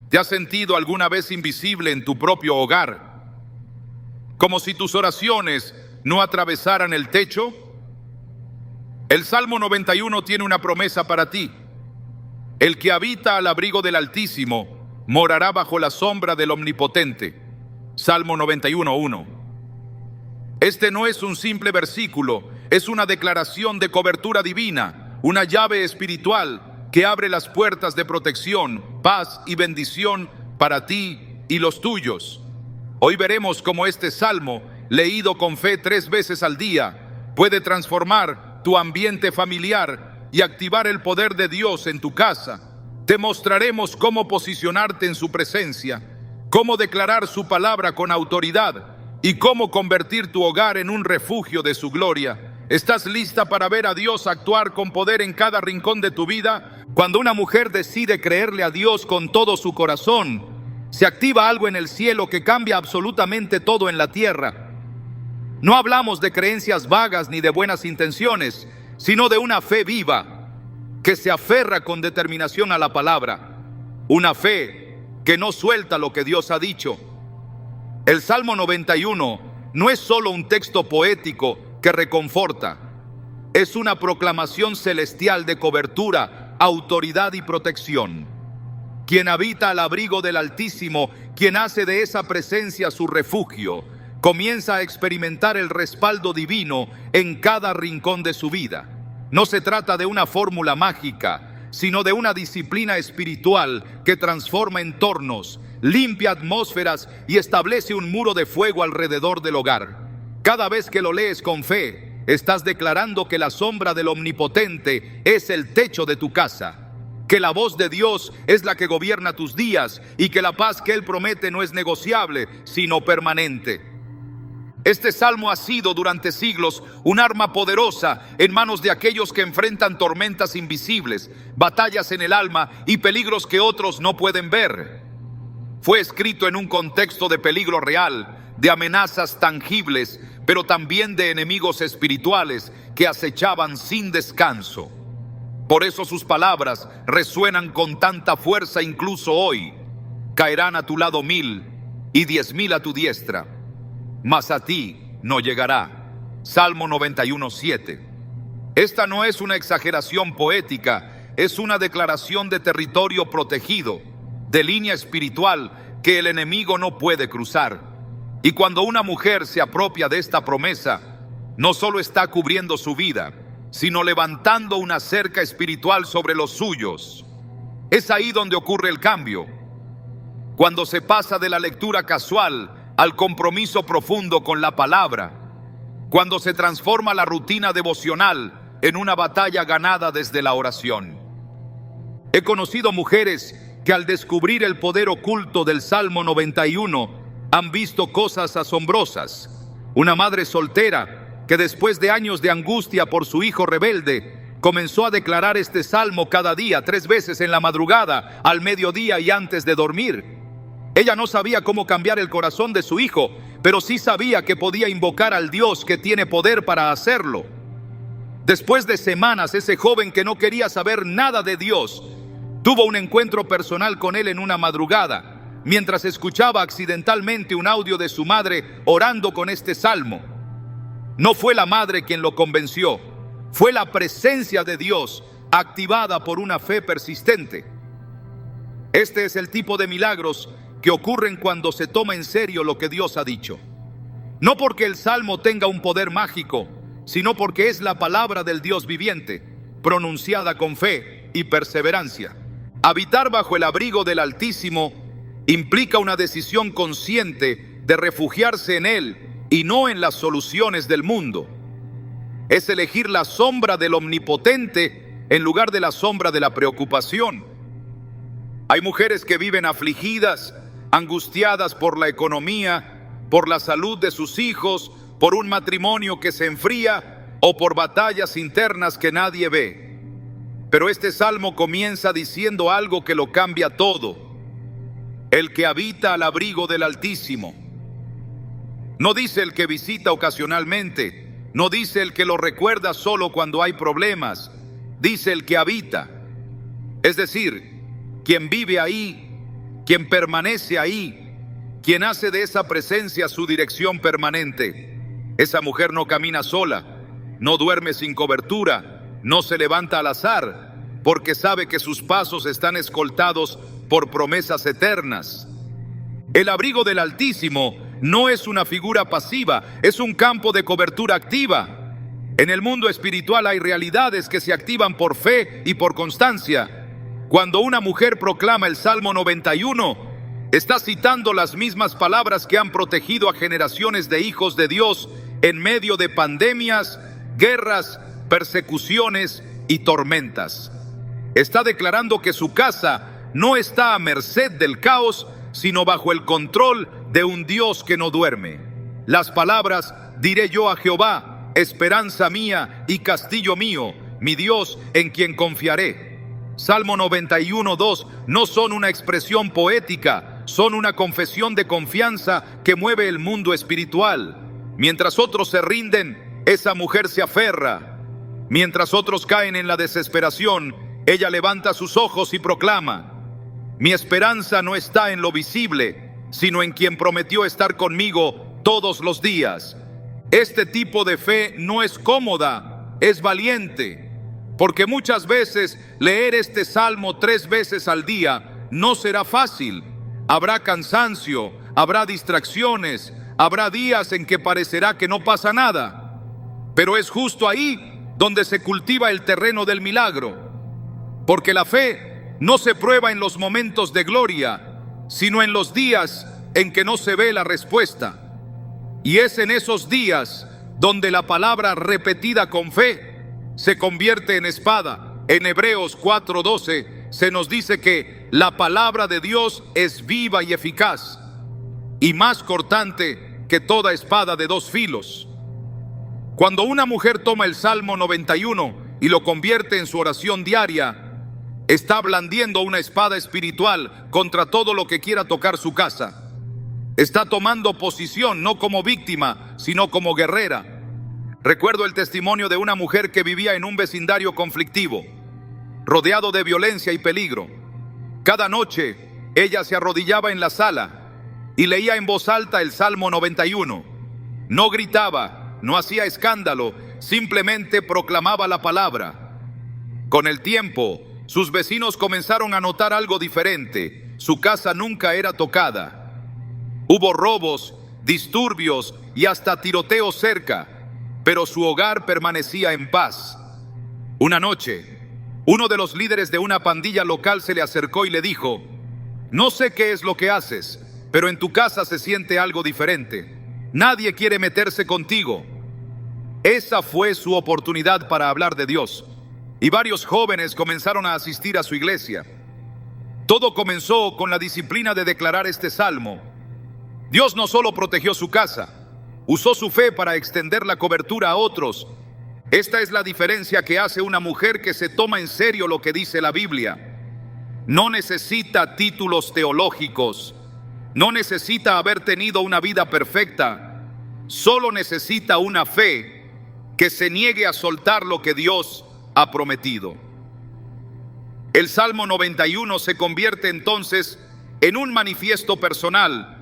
¿Te has sentido alguna vez invisible en tu propio hogar? Como si tus oraciones no atravesaran el techo. El Salmo 91 tiene una promesa para ti. El que habita al abrigo del Altísimo morará bajo la sombra del Omnipotente. Salmo 91:1. Este no es un simple versículo, es una declaración de cobertura divina, una llave espiritual que abre las puertas de protección, paz y bendición para ti y los tuyos. Hoy veremos cómo este salmo, leído con fe 3 veces al día, puede transformar tu ambiente familiar y activar el poder de Dios en tu casa. Te mostraremos cómo posicionarte en su presencia, cómo declarar su palabra con autoridad y cómo convertir tu hogar en un refugio de su gloria. ¿Estás lista para ver a Dios actuar con poder en cada rincón de tu vida? Cuando una mujer decide creerle a Dios con todo su corazón, se activa algo en el cielo que cambia absolutamente todo en la tierra. No hablamos de creencias vagas ni de buenas intenciones, sino de una fe viva que se aferra con determinación a la palabra. Una fe que no suelta lo que Dios ha dicho. El Salmo 91 no es solo un texto poético que reconforta. Es una proclamación celestial de cobertura, autoridad y protección. Quien habita al abrigo del Altísimo, quien hace de esa presencia su refugio, comienza a experimentar el respaldo divino en cada rincón de su vida. No se trata de una fórmula mágica, sino de una disciplina espiritual que transforma entornos, limpia atmósferas y establece un muro de fuego alrededor del hogar. Cada vez que lo lees con fe, estás declarando que la sombra del Omnipotente es el techo de tu casa, que la voz de Dios es la que gobierna tus días y que la paz que Él promete no es negociable, sino permanente. Este salmo ha sido durante siglos un arma poderosa en manos de aquellos que enfrentan tormentas invisibles, batallas en el alma y peligros que otros no pueden ver. Fue escrito en un contexto de peligro real, de amenazas tangibles, pero también de enemigos espirituales que acechaban sin descanso. Por eso sus palabras resuenan con tanta fuerza incluso hoy. Caerán a tu lado 1000 y 10,000 a tu diestra, mas a ti no llegará. Salmo 91:7. Esta no es una exageración poética, es una declaración de territorio protegido, de línea espiritual que el enemigo no puede cruzar. Y cuando una mujer se apropia de esta promesa, no solo está cubriendo su vida, sino levantando una cerca espiritual sobre los suyos. Es ahí donde ocurre el cambio. Cuando se pasa de la lectura casual al compromiso profundo con la palabra. Cuando se transforma la rutina devocional en una batalla ganada desde la oración. He conocido mujeres que al descubrir el poder oculto del Salmo 91 han visto cosas asombrosas. Una madre soltera que después de años de angustia por su hijo rebelde, comenzó a declarar este salmo cada día, 3 veces en la madrugada, al mediodía y antes de dormir. Ella no sabía cómo cambiar el corazón de su hijo, pero sí sabía que podía invocar al Dios que tiene poder para hacerlo. Después de semanas, ese joven que no quería saber nada de Dios, tuvo un encuentro personal con él en una madrugada, mientras escuchaba accidentalmente un audio de su madre orando con este salmo. No fue la madre quien lo convenció, fue la presencia de Dios activada por una fe persistente. Este es el tipo de milagros que ocurren cuando se toma en serio lo que Dios ha dicho. No porque el salmo tenga un poder mágico, sino porque es la palabra del Dios viviente, pronunciada con fe y perseverancia. Habitar bajo el abrigo del Altísimo implica una decisión consciente de refugiarse en Él y no en las soluciones del mundo. Es elegir la sombra del Omnipotente en lugar de la sombra de la preocupación. Hay mujeres que viven afligidas, angustiadas por la economía, por la salud de sus hijos, por un matrimonio que se enfría o por batallas internas que nadie ve. Pero este salmo comienza diciendo algo que lo cambia todo. El que habita al abrigo del Altísimo. No dice el que visita ocasionalmente, no dice el que lo recuerda solo cuando hay problemas, dice el que habita. Es decir, quien vive ahí, quien permanece ahí, quien hace de esa presencia su dirección permanente. Esa mujer no camina sola, no duerme sin cobertura, no se levanta al azar, porque sabe que sus pasos están escoltados por promesas eternas. El abrigo del Altísimo no es una figura pasiva, es un campo de cobertura activa. En el mundo espiritual hay realidades que se activan por fe y por constancia. Cuando una mujer proclama el Salmo 91, está citando las mismas palabras que han protegido a generaciones de hijos de Dios en medio de pandemias, guerras, persecuciones y tormentas. Está declarando que su casa no está a merced del caos, sino bajo el control de un Dios que no duerme. Las palabras: diré yo a Jehová, esperanza mía y castillo mío, mi Dios en quien confiaré. Salmo 91:2 no son una expresión poética, son una confesión de confianza que mueve el mundo espiritual. Mientras otros se rinden, esa mujer se aferra. Mientras otros caen en la desesperación, ella levanta sus ojos y proclama: mi esperanza no está en lo visible, sino en quien prometió estar conmigo todos los días. Este tipo de fe no es cómoda, es valiente, porque muchas veces leer este salmo 3 veces al día no será fácil. Habrá cansancio, habrá distracciones, habrá días en que parecerá que no pasa nada. Pero es justo ahí donde se cultiva el terreno del milagro, porque la fe no se prueba en los momentos de gloria, sino en los días en que no se ve la respuesta. Y es en esos días donde la palabra repetida con fe se convierte en espada. En Hebreos 4:12 se nos dice que la palabra de Dios es viva y eficaz, y más cortante que toda espada de 2 filos. Cuando una mujer toma el Salmo 91 y lo convierte en su oración diaria, está blandiendo una espada espiritual contra todo lo que quiera tocar su casa. Está tomando posición no como víctima, sino como guerrera. Recuerdo el testimonio de una mujer que vivía en un vecindario conflictivo, rodeado de violencia y peligro. Cada noche, ella se arrodillaba en la sala y leía en voz alta el Salmo 91. No gritaba, no hacía escándalo, simplemente proclamaba la palabra. Con el tiempo, sus vecinos comenzaron a notar algo diferente. Su casa nunca era tocada. Hubo robos, disturbios y hasta tiroteos cerca, pero su hogar permanecía en paz. Una noche, uno de los líderes de una pandilla local se le acercó y le dijo: no sé qué es lo que haces, pero en tu casa se siente algo diferente. Nadie quiere meterse contigo. Esa fue su oportunidad para hablar de Dios. Y varios jóvenes comenzaron a asistir a su iglesia. Todo comenzó con la disciplina de declarar este salmo. Dios no solo protegió su casa, usó su fe para extender la cobertura a otros. Esta es la diferencia que hace una mujer que se toma en serio lo que dice la Biblia. No necesita títulos teológicos, no necesita haber tenido una vida perfecta, solo necesita una fe que se niegue a soltar lo que Dios ha prometido. El Salmo 91 se convierte entonces en un manifiesto personal,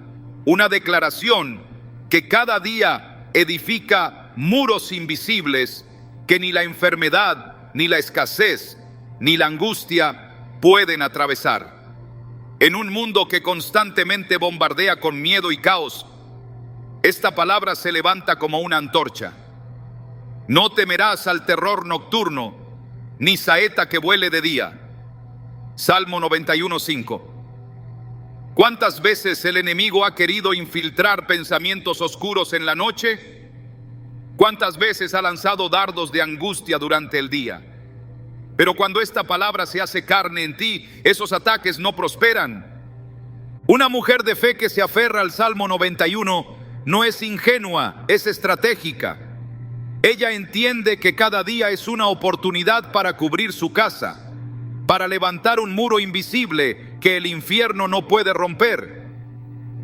una declaración que cada día edifica muros invisibles que ni la enfermedad, ni la escasez, ni la angustia pueden atravesar. En un mundo que constantemente bombardea con miedo y caos, esta palabra se levanta como una antorcha. No temerás al terror nocturno, ni saeta que vuele de día. Salmo 91:5. ¿Cuántas veces el enemigo ha querido infiltrar pensamientos oscuros en la noche? ¿Cuántas veces ha lanzado dardos de angustia durante el día? Pero cuando esta palabra se hace carne en ti, esos ataques no prosperan. Una mujer de fe que se aferra al Salmo 91 no es ingenua, es estratégica. Ella entiende que cada día es una oportunidad para cubrir su casa, para levantar un muro invisible que el infierno no puede romper.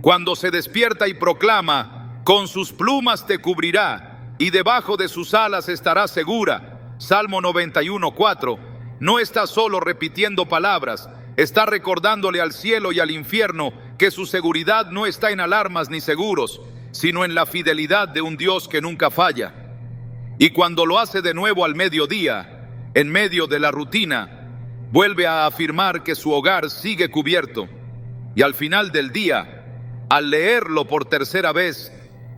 Cuando se despierta y proclama: con sus plumas te cubrirá y debajo de sus alas estarás segura. Salmo 91:4. No está solo repitiendo palabras, está recordándole al cielo y al infierno que su seguridad no está en alarmas ni seguros, sino en la fidelidad de un Dios que nunca falla. Y cuando lo hace de nuevo al mediodía, en medio de la rutina, vuelve a afirmar que su hogar sigue cubierto. Y al final del día, al leerlo por tercera vez,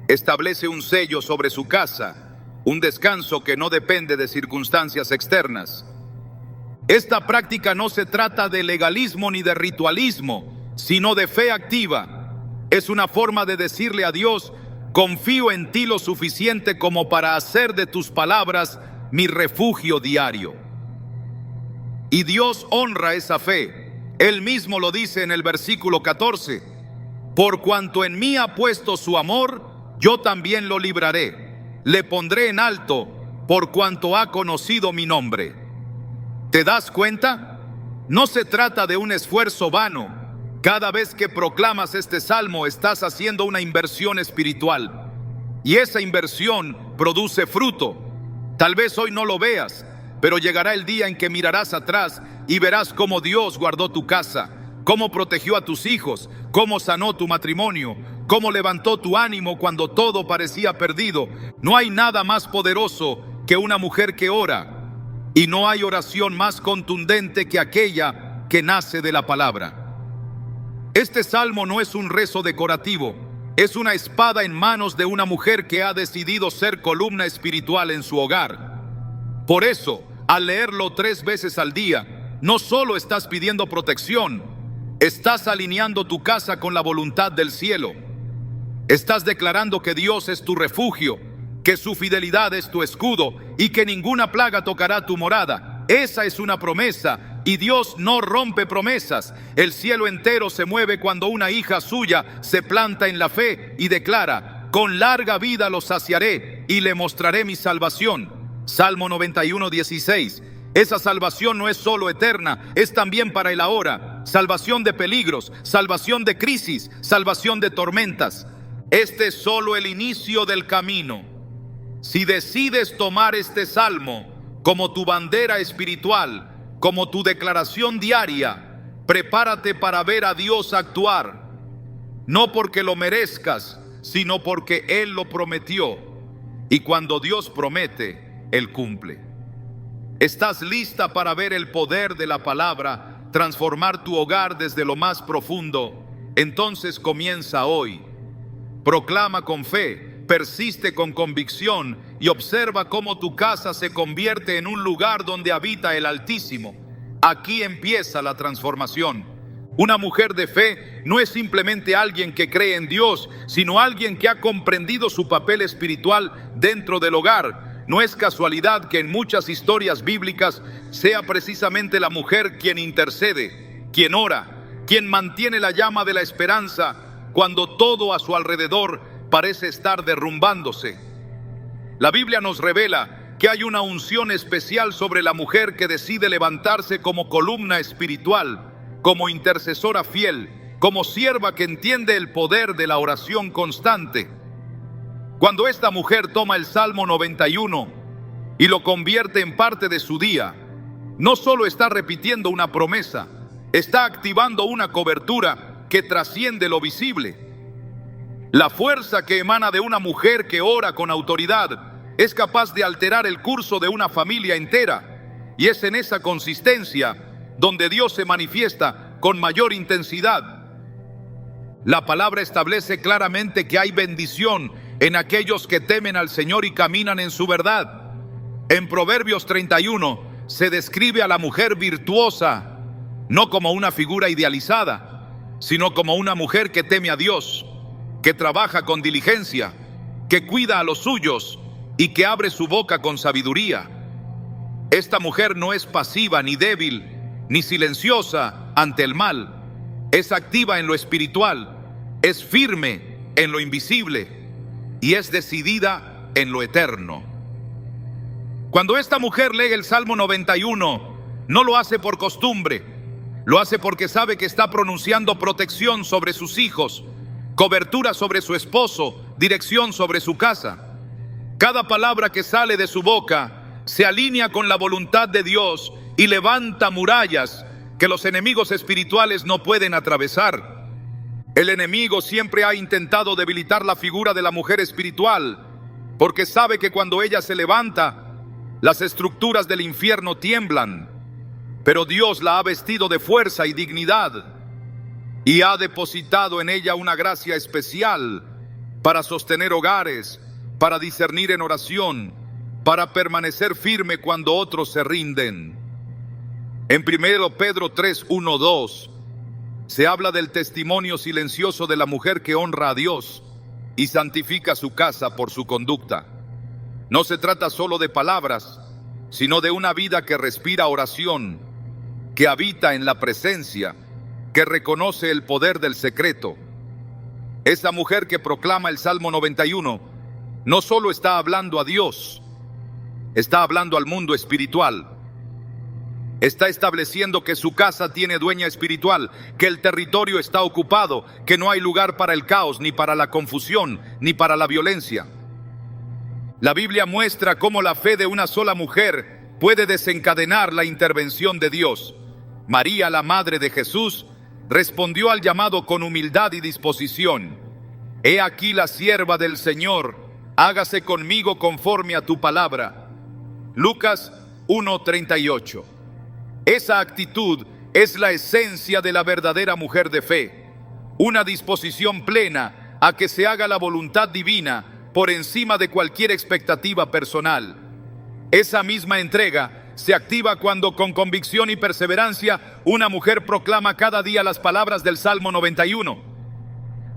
establece un sello sobre su casa, un descanso que no depende de circunstancias externas. Esta práctica no se trata de legalismo ni de ritualismo, sino de fe activa. Es una forma de decirle a Dios: confío en ti lo suficiente como para hacer de tus palabras mi refugio diario. Y Dios honra esa fe. Él mismo lo dice en el versículo 14: por cuanto en mí ha puesto su amor, yo también lo libraré. Le pondré en alto, por cuanto ha conocido mi nombre. ¿Te das cuenta? No se trata de un esfuerzo vano. Cada vez que proclamas este salmo, estás haciendo una inversión espiritual. Y esa inversión produce fruto. Tal vez hoy no lo veas, pero llegará el día en que mirarás atrás y verás cómo Dios guardó tu casa, cómo protegió a tus hijos, cómo sanó tu matrimonio, cómo levantó tu ánimo cuando todo parecía perdido. No hay nada más poderoso que una mujer que ora, y no hay oración más contundente que aquella que nace de la palabra. Este salmo no es un rezo decorativo, es una espada en manos de una mujer que ha decidido ser columna espiritual en su hogar. Por eso, al leerlo 3 veces al día, no solo estás pidiendo protección, estás alineando tu casa con la voluntad del cielo. Estás declarando que Dios es tu refugio, que su fidelidad es tu escudo y que ninguna plaga tocará tu morada. Esa es una promesa, y Dios no rompe promesas. El cielo entero se mueve cuando una hija suya se planta en la fe y declara: con larga vida lo saciaré y le mostraré mi salvación. Salmo 91:16. Esa salvación no es solo eterna, es también para el ahora. Salvación de peligros, salvación de crisis, salvación de tormentas. Este es solo el inicio del camino. Si decides tomar este salmo como tu bandera espiritual, como tu declaración diaria, prepárate para ver a Dios actuar, no porque lo merezcas, sino porque Él lo prometió. Y cuando Dios promete, Él cumple. ¿Estás lista para ver el poder de la palabra transformar tu hogar desde lo más profundo? Entonces comienza hoy. Proclama con fe, persiste con convicción y observa cómo tu casa se convierte en un lugar donde habita el Altísimo. Aquí empieza la transformación. Una mujer de fe no es simplemente alguien que cree en Dios, sino alguien que ha comprendido su papel espiritual dentro del hogar. No es casualidad que en muchas historias bíblicas sea precisamente la mujer quien intercede, quien ora, quien mantiene la llama de la esperanza cuando todo a su alrededor parece estar derrumbándose. La Biblia nos revela que hay una unción especial sobre la mujer que decide levantarse como columna espiritual, como intercesora fiel, como sierva que entiende el poder de la oración constante. Cuando esta mujer toma el Salmo 91 y lo convierte en parte de su día, no solo está repitiendo una promesa, está activando una cobertura que trasciende lo visible. La fuerza que emana de una mujer que ora con autoridad es capaz de alterar el curso de una familia entera, y es en esa consistencia donde Dios se manifiesta con mayor intensidad. La palabra establece claramente que hay bendición en aquellos que temen al Señor y caminan en su verdad. En Proverbios 31 se describe a la mujer virtuosa no como una figura idealizada, sino como una mujer que teme a Dios, que trabaja con diligencia, que cuida a los suyos y que abre su boca con sabiduría. Esta mujer no es pasiva ni débil, ni silenciosa ante el mal. Es activa en lo espiritual, es firme en lo invisible y es decidida en lo eterno. Cuando esta mujer lee el Salmo 91, no lo hace por costumbre, lo hace porque sabe que está pronunciando protección sobre sus hijos, cobertura sobre su esposo, dirección sobre su casa. Cada palabra que sale de su boca se alinea con la voluntad de Dios y levanta murallas que los enemigos espirituales no pueden atravesar. El enemigo siempre ha intentado debilitar la figura de la mujer espiritual, porque sabe que cuando ella se levanta, las estructuras del infierno tiemblan. Pero Dios la ha vestido de fuerza y dignidad, y ha depositado en ella una gracia especial para sostener hogares, para discernir en oración, para permanecer firme cuando otros se rinden. En 1 Pedro 3, 1, 2, se habla del testimonio silencioso de la mujer que honra a Dios y santifica su casa por su conducta. No se trata solo de palabras, sino de una vida que respira oración, que habita en la presencia, que reconoce el poder del secreto. Esa mujer que proclama el Salmo 91 no solo está hablando a Dios, está hablando al mundo espiritual. Está estableciendo que su casa tiene dueña espiritual, que el territorio está ocupado, que no hay lugar para el caos, ni para la confusión, ni para la violencia. La Biblia muestra cómo la fe de una sola mujer puede desencadenar la intervención de Dios. María, la madre de Jesús, respondió al llamado con humildad y disposición. He aquí la sierva del Señor, hágase conmigo conforme a tu palabra. Lucas 1:38. Esa actitud es la esencia de la verdadera mujer de fe, una disposición plena a que se haga la voluntad divina por encima de cualquier expectativa personal. Esa misma entrega se activa cuando con convicción y perseverancia una mujer proclama cada día las palabras del Salmo 91.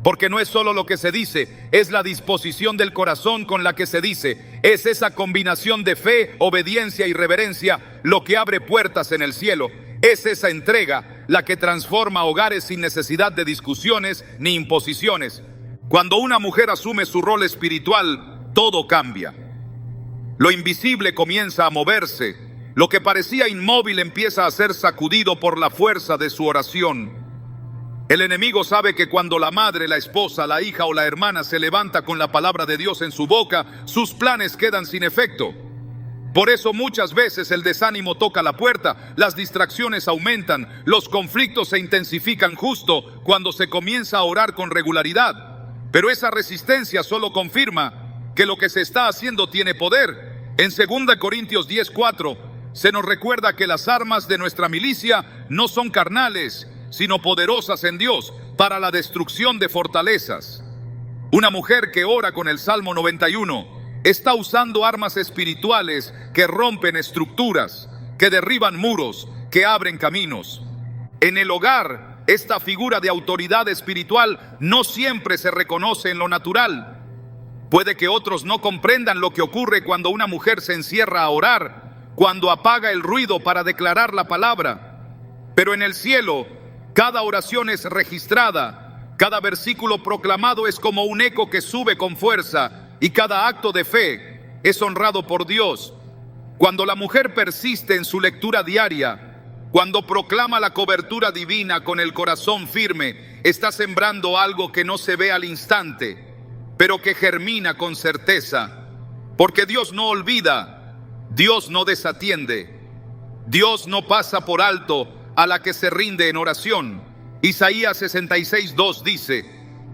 Porque no es solo lo que se dice, es la disposición del corazón con la que se dice. Es esa combinación de fe, obediencia y reverencia lo que abre puertas en el cielo. Es esa entrega la que transforma hogares sin necesidad de discusiones ni imposiciones. Cuando una mujer asume su rol espiritual, todo cambia. Lo invisible comienza a moverse. Lo que parecía inmóvil empieza a ser sacudido por la fuerza de su oración. El enemigo sabe que cuando la madre, la esposa, la hija o la hermana se levanta con la palabra de Dios en su boca, sus planes quedan sin efecto. Por eso muchas veces el desánimo toca la puerta, las distracciones aumentan, los conflictos se intensifican justo cuando se comienza a orar con regularidad. Pero esa resistencia solo confirma que lo que se está haciendo tiene poder. En 2 Corintios 10:4 se nos recuerda que las armas de nuestra milicia no son carnales, sino poderosas en Dios para la destrucción de fortalezas. Una mujer que ora con el Salmo 91 está usando armas espirituales que rompen estructuras, que derriban muros, que abren caminos. En el hogar, esta figura de autoridad espiritual no siempre se reconoce en lo natural. Puede que otros no comprendan lo que ocurre cuando una mujer se encierra a orar, cuando apaga el ruido para declarar la palabra. Pero en el cielo, cada oración es registrada, cada versículo proclamado es como un eco que sube con fuerza y cada acto de fe es honrado por Dios. Cuando la mujer persiste en su lectura diaria, cuando proclama la cobertura divina con el corazón firme, está sembrando algo que no se ve al instante, pero que germina con certeza, porque Dios no olvida, Dios no desatiende, Dios no pasa por alto a la que se rinde en oración. Isaías 66:2 dice: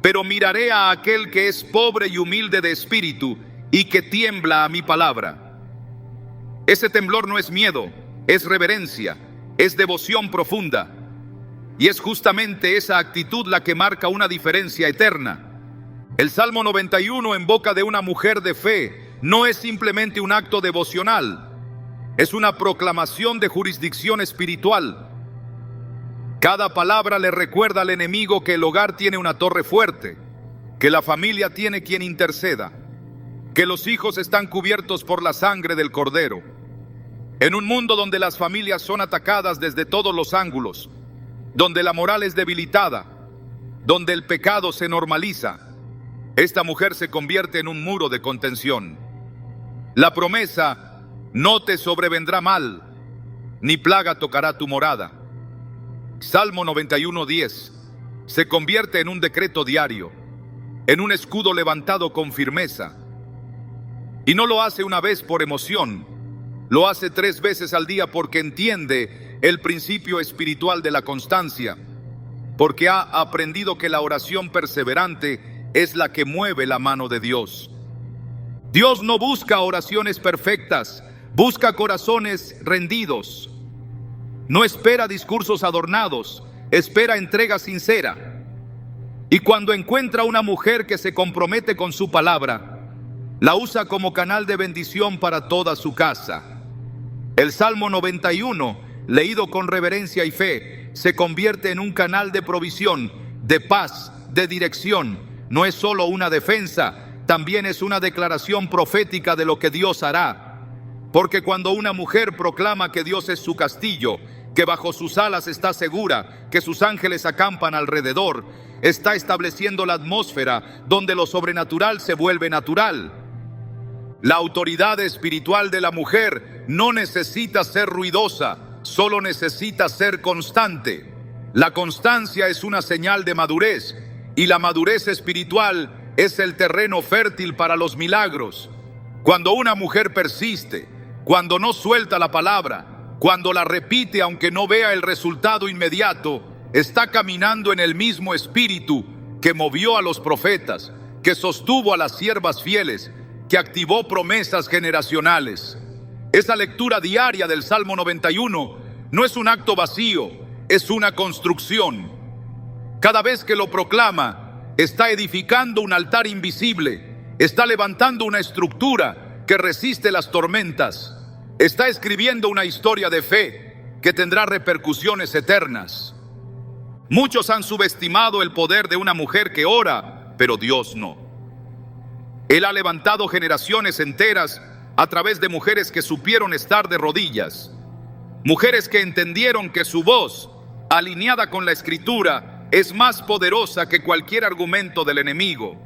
pero miraré a aquel que es pobre y humilde de espíritu y que tiembla a mi palabra. Ese temblor no es miedo, es reverencia, es devoción profunda. Y es justamente esa actitud la que marca una diferencia eterna. El Salmo 91 en boca de una mujer de fe no es simplemente un acto devocional, es una proclamación de jurisdicción espiritual. Cada palabra le recuerda al enemigo que el hogar tiene una torre fuerte, que la familia tiene quien interceda, que los hijos están cubiertos por la sangre del Cordero. En un mundo donde las familias son atacadas desde todos los ángulos, donde la moral es debilitada, donde el pecado se normaliza, esta mujer se convierte en un muro de contención. La promesa: no te sobrevendrá mal, ni plaga tocará tu morada. Salmo 91:10 se convierte en un decreto diario, en un escudo levantado con firmeza. Y no lo hace una vez por emoción, lo hace 3 veces al día porque entiende el principio espiritual de la constancia, porque ha aprendido que la oración perseverante es la que mueve la mano de Dios. Dios no busca oraciones perfectas, busca corazones rendidos. No espera discursos adornados, espera entrega sincera. Y cuando encuentra una mujer que se compromete con su palabra, la usa como canal de bendición para toda su casa. El Salmo 91, leído con reverencia y fe, se convierte en un canal de provisión, de paz, de dirección. No es solo una defensa, también es una declaración profética de lo que Dios hará. Porque cuando una mujer proclama que Dios es su castillo, que bajo sus alas está segura, que sus ángeles acampan alrededor, está estableciendo la atmósfera donde lo sobrenatural se vuelve natural. La autoridad espiritual de la mujer no necesita ser ruidosa, solo necesita ser constante. La constancia es una señal de madurez, y la madurez espiritual es el terreno fértil para los milagros. Cuando una mujer persiste, cuando no suelta la palabra, cuando la repite aunque no vea el resultado inmediato, está caminando en el mismo espíritu que movió a los profetas, que sostuvo a las siervas fieles, que activó promesas generacionales. Esa lectura diaria del Salmo 91 no es un acto vacío, es una construcción. Cada vez que lo proclama, está edificando un altar invisible, está levantando una estructura que resiste las tormentas, está escribiendo una historia de fe que tendrá repercusiones eternas. Muchos han subestimado el poder de una mujer que ora, pero Dios no. Él ha levantado generaciones enteras a través de mujeres que supieron estar de rodillas, mujeres que entendieron que su voz, alineada con la Escritura, es más poderosa que cualquier argumento del enemigo.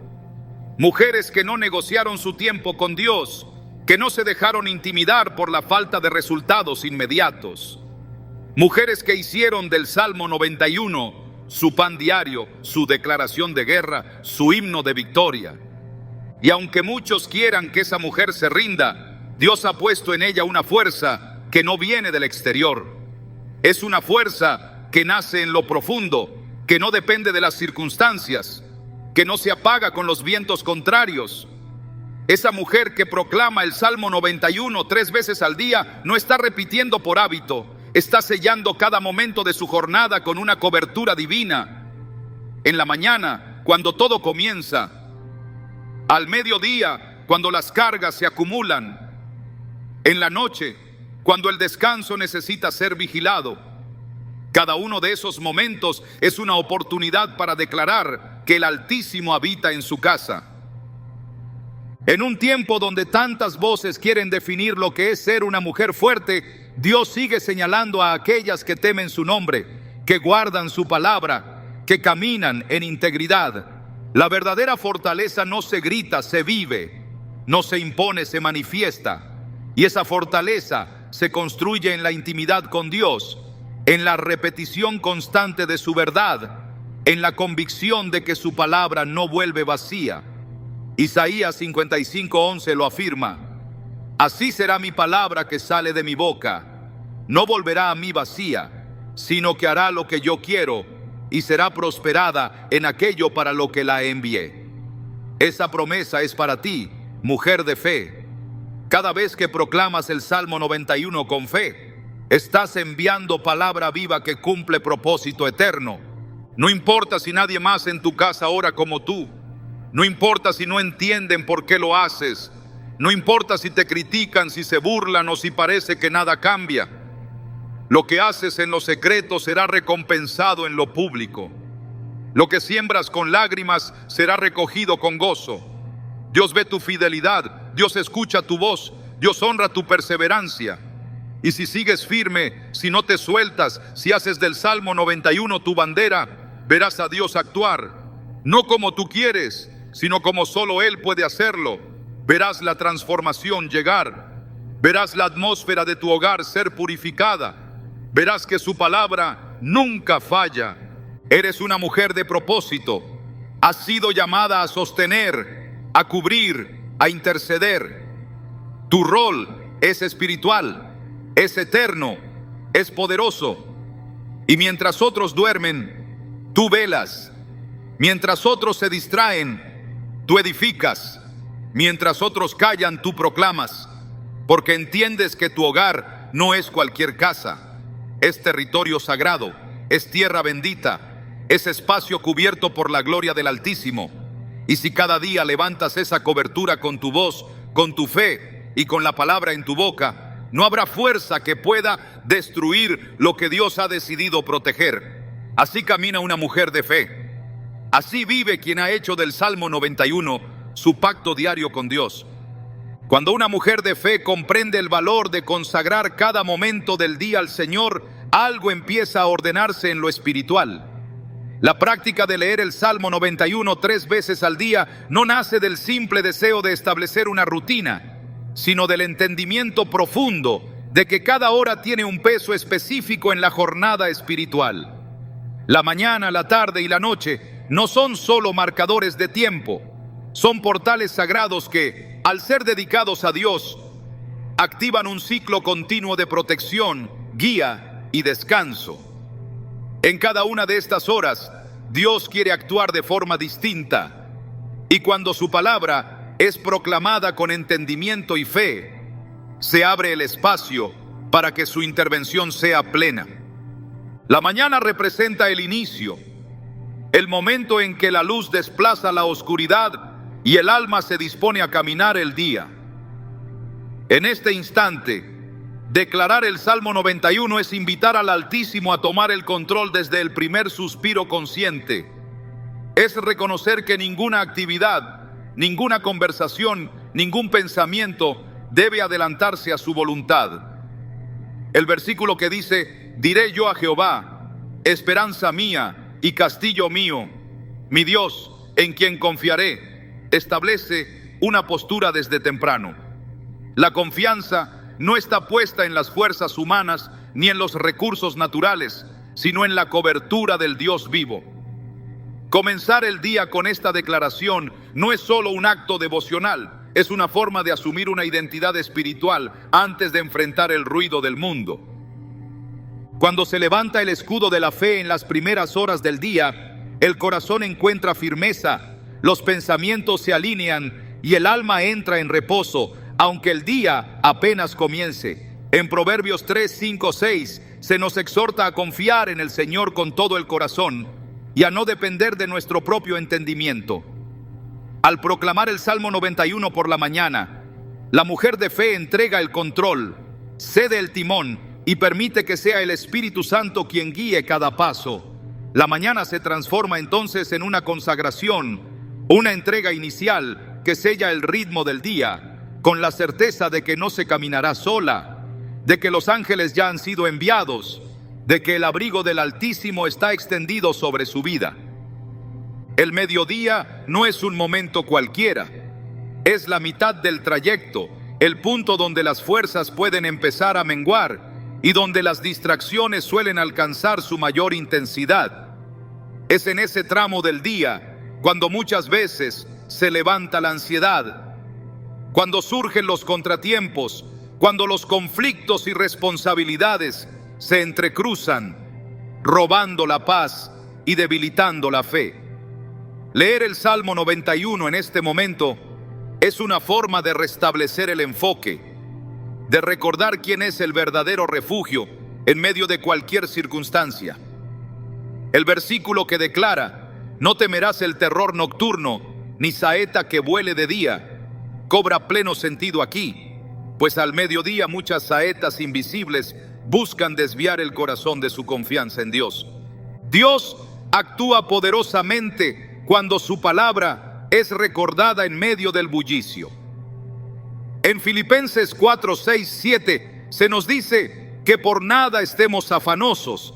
Mujeres que no negociaron su tiempo con Dios, que no se dejaron intimidar por la falta de resultados inmediatos. Mujeres que hicieron del Salmo 91 su pan diario, su declaración de guerra, su himno de victoria. Y aunque muchos quieran que esa mujer se rinda, Dios ha puesto en ella una fuerza que no viene del exterior. Es una fuerza que nace en lo profundo, que no depende de las circunstancias, que no se apaga con los vientos contrarios. Esa mujer que proclama el Salmo 91 3 veces al día no está repitiendo por hábito, está sellando cada momento de su jornada con una cobertura divina. En la mañana, cuando todo comienza, al mediodía, cuando las cargas se acumulan, en la noche, cuando el descanso necesita ser vigilado. Cada uno de esos momentos es una oportunidad para declarar que el Altísimo habita en su casa. En un tiempo donde tantas voces quieren definir lo que es ser una mujer fuerte, Dios sigue señalando a aquellas que temen su nombre, que guardan su palabra, que caminan en integridad. La verdadera fortaleza no se grita, se vive, no se impone, se manifiesta. Y esa fortaleza se construye en la intimidad con Dios, en la repetición constante de su verdad, en la convicción de que su palabra no vuelve vacía. Isaías 55:11 lo afirma: así será mi palabra que sale de mi boca, no volverá a mí vacía, sino que hará lo que yo quiero y será prosperada en aquello para lo que la envié. Esa promesa es para ti, mujer de fe. Cada vez que proclamas el Salmo 91 con fe, estás enviando palabra viva que cumple propósito eterno. No importa si nadie más en tu casa ora como tú. No importa si no entienden por qué lo haces. No importa si te critican, si se burlan o si parece que nada cambia. Lo que haces en lo secreto será recompensado en lo público. Lo que siembras con lágrimas será recogido con gozo. Dios ve tu fidelidad, Dios escucha tu voz, Dios honra tu perseverancia. Y si sigues firme, si no te sueltas, si haces del Salmo 91 tu bandera, verás a Dios actuar, no como tú quieres, sino como solo Él puede hacerlo. Verás la transformación llegar, verás la atmósfera de tu hogar ser purificada, verás que su palabra nunca falla. Eres una mujer de propósito, has sido llamada a sostener, a cubrir, a interceder. Tu rol es espiritual, es eterno, es poderoso. Y mientras otros duermen, tú velas. Mientras otros se distraen, tú edificas. Mientras otros callan, tú proclamas. Porque entiendes que tu hogar no es cualquier casa. Es territorio sagrado, es tierra bendita, es espacio cubierto por la gloria del Altísimo. Y si cada día levantas esa cobertura con tu voz, con tu fe y con la palabra en tu boca, no habrá fuerza que pueda destruir lo que Dios ha decidido proteger. Así camina una mujer de fe. Así vive quien ha hecho del Salmo 91 su pacto diario con Dios. Cuando una mujer de fe comprende el valor de consagrar cada momento del día al Señor, algo empieza a ordenarse en lo espiritual. La práctica de leer el Salmo 91 3 veces al día no nace del simple deseo de establecer una rutina, sino del entendimiento profundo de que cada hora tiene un peso específico en la jornada espiritual. La mañana, la tarde y la noche no son solo marcadores de tiempo, son portales sagrados que, al ser dedicados a Dios, activan un ciclo continuo de protección, guía y descanso. En cada una de estas horas, Dios quiere actuar de forma distinta, y cuando su palabra es proclamada con entendimiento y fe, se abre el espacio para que su intervención sea plena. La mañana representa el inicio, el momento en que la luz desplaza la oscuridad y el alma se dispone a caminar el día. En este instante, declarar el Salmo 91 es invitar al Altísimo a tomar el control desde el primer suspiro consciente. Es reconocer que ninguna actividad, ninguna conversación, ningún pensamiento debe adelantarse a su voluntad. El versículo que dice: diré yo a Jehová, esperanza mía y castillo mío, mi Dios, en quien confiaré, establece una postura desde temprano. La confianza no está puesta en las fuerzas humanas ni en los recursos naturales, sino en la cobertura del Dios vivo. Comenzar el día con esta declaración no es solo un acto devocional, es una forma de asumir una identidad espiritual antes de enfrentar el ruido del mundo. Cuando se levanta el escudo de la fe en las primeras horas del día, el corazón encuentra firmeza, los pensamientos se alinean y el alma entra en reposo, aunque el día apenas comience. En Proverbios 3, 5, 6 se nos exhorta a confiar en el Señor con todo el corazón y a no depender de nuestro propio entendimiento. Al proclamar el Salmo 91 por la mañana, la mujer de fe entrega el control, cede el timón y permite que sea el Espíritu Santo quien guíe cada paso. La mañana se transforma entonces en una consagración, una entrega inicial que sella el ritmo del día, con la certeza de que no se caminará sola, de que los ángeles ya han sido enviados, de que el abrigo del Altísimo está extendido sobre su vida. El mediodía no es un momento cualquiera, es la mitad del trayecto, el punto donde las fuerzas pueden empezar a menguar y donde las distracciones suelen alcanzar su mayor intensidad. Es en ese tramo del día cuando muchas veces se levanta la ansiedad, cuando surgen los contratiempos, cuando los conflictos y responsabilidades se entrecruzan, robando la paz y debilitando la fe. Leer el Salmo 91 en este momento es una forma de restablecer el enfoque, de recordar quién es el verdadero refugio en medio de cualquier circunstancia. El versículo que declara: no temerás el terror nocturno, ni saeta que vuele de día, cobra pleno sentido aquí, pues al mediodía muchas saetas invisibles buscan desviar el corazón de su confianza en Dios. Dios actúa poderosamente cuando su palabra es recordada en medio del bullicio. En Filipenses 4, 6, 7 se nos dice que por nada estemos afanosos,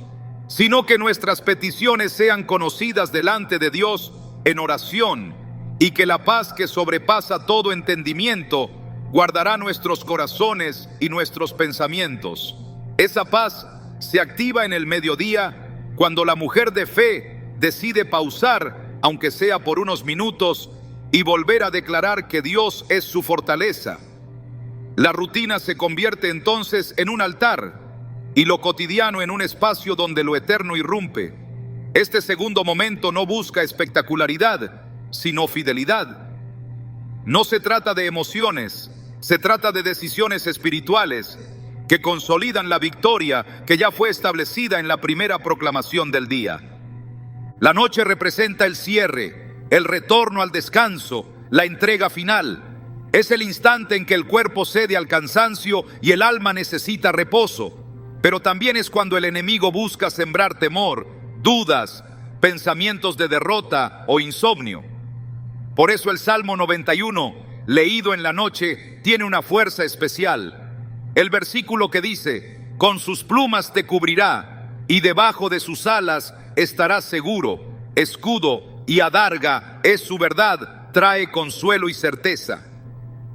sino que nuestras peticiones sean conocidas delante de Dios en oración, y que la paz que sobrepasa todo entendimiento guardará nuestros corazones y nuestros pensamientos. Esa paz se activa en el mediodía cuando la mujer de fe decide pausar, aunque sea por unos minutos, y volver a declarar que Dios es su fortaleza. La rutina se convierte entonces en un altar, y lo cotidiano en un espacio donde lo eterno irrumpe. Este segundo momento no busca espectacularidad, sino fidelidad. No se trata de emociones, se trata de decisiones espirituales que consolidan la victoria que ya fue establecida en la primera proclamación del día. La noche representa el cierre, el retorno al descanso, la entrega final. Es el instante en que el cuerpo cede al cansancio y el alma necesita reposo. Pero también es cuando el enemigo busca sembrar temor, dudas, pensamientos de derrota o insomnio. Por eso el Salmo 91, leído en la noche, tiene una fuerza especial. El versículo que dice: con sus plumas te cubrirá, y debajo de sus alas estarás seguro. Escudo y adarga es su verdad, trae consuelo y certeza.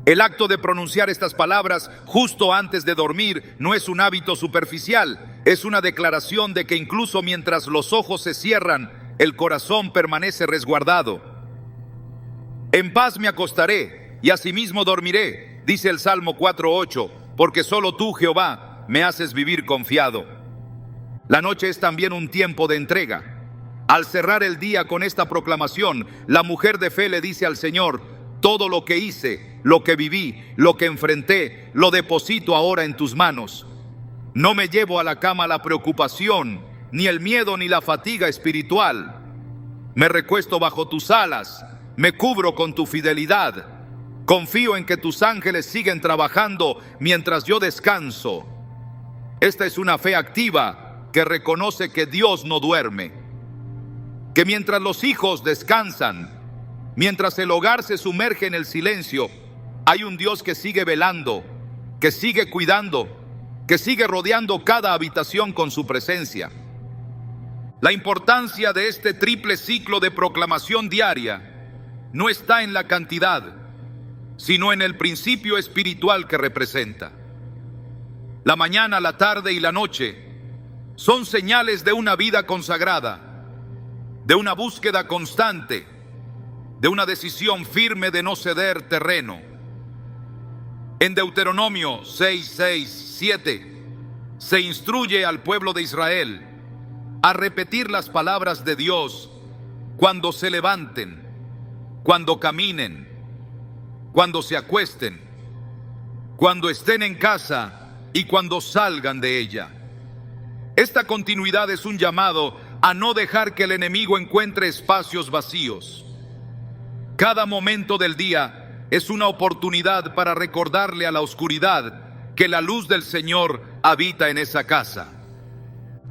El acto de pronunciar estas palabras justo antes de dormir no es un hábito superficial, es una declaración de que incluso mientras los ojos se cierran, el corazón permanece resguardado. En paz me acostaré y asimismo dormiré, dice el Salmo 4:8, porque solo tú, Jehová, me haces vivir confiado. La noche es también un tiempo de entrega. Al cerrar el día con esta proclamación, la mujer de fe le dice al Señor: todo lo que hice, lo que viví, lo que enfrenté, lo deposito ahora en tus manos. No me llevo a la cama la preocupación, ni el miedo ni la fatiga espiritual. Me recuesto bajo tus alas, me cubro con tu fidelidad. Confío en que tus ángeles siguen trabajando mientras yo descanso. Esta es una fe activa que reconoce que Dios no duerme, que mientras los hijos descansan, mientras el hogar se sumerge en el silencio, hay un Dios que sigue velando, que sigue cuidando, que sigue rodeando cada habitación con su presencia. La importancia de este triple ciclo de proclamación diaria no está en la cantidad, sino en el principio espiritual que representa. La mañana, la tarde y la noche son señales de una vida consagrada, de una búsqueda constante, de una decisión firme de no ceder terreno. En Deuteronomio 6:7 se instruye al pueblo de Israel a repetir las palabras de Dios cuando se levanten, cuando caminen, cuando se acuesten, cuando estén en casa y cuando salgan de ella. Esta continuidad es un llamado a no dejar que el enemigo encuentre espacios vacíos. Cada momento del día es una oportunidad para recordarle a la oscuridad que la luz del Señor habita en esa casa.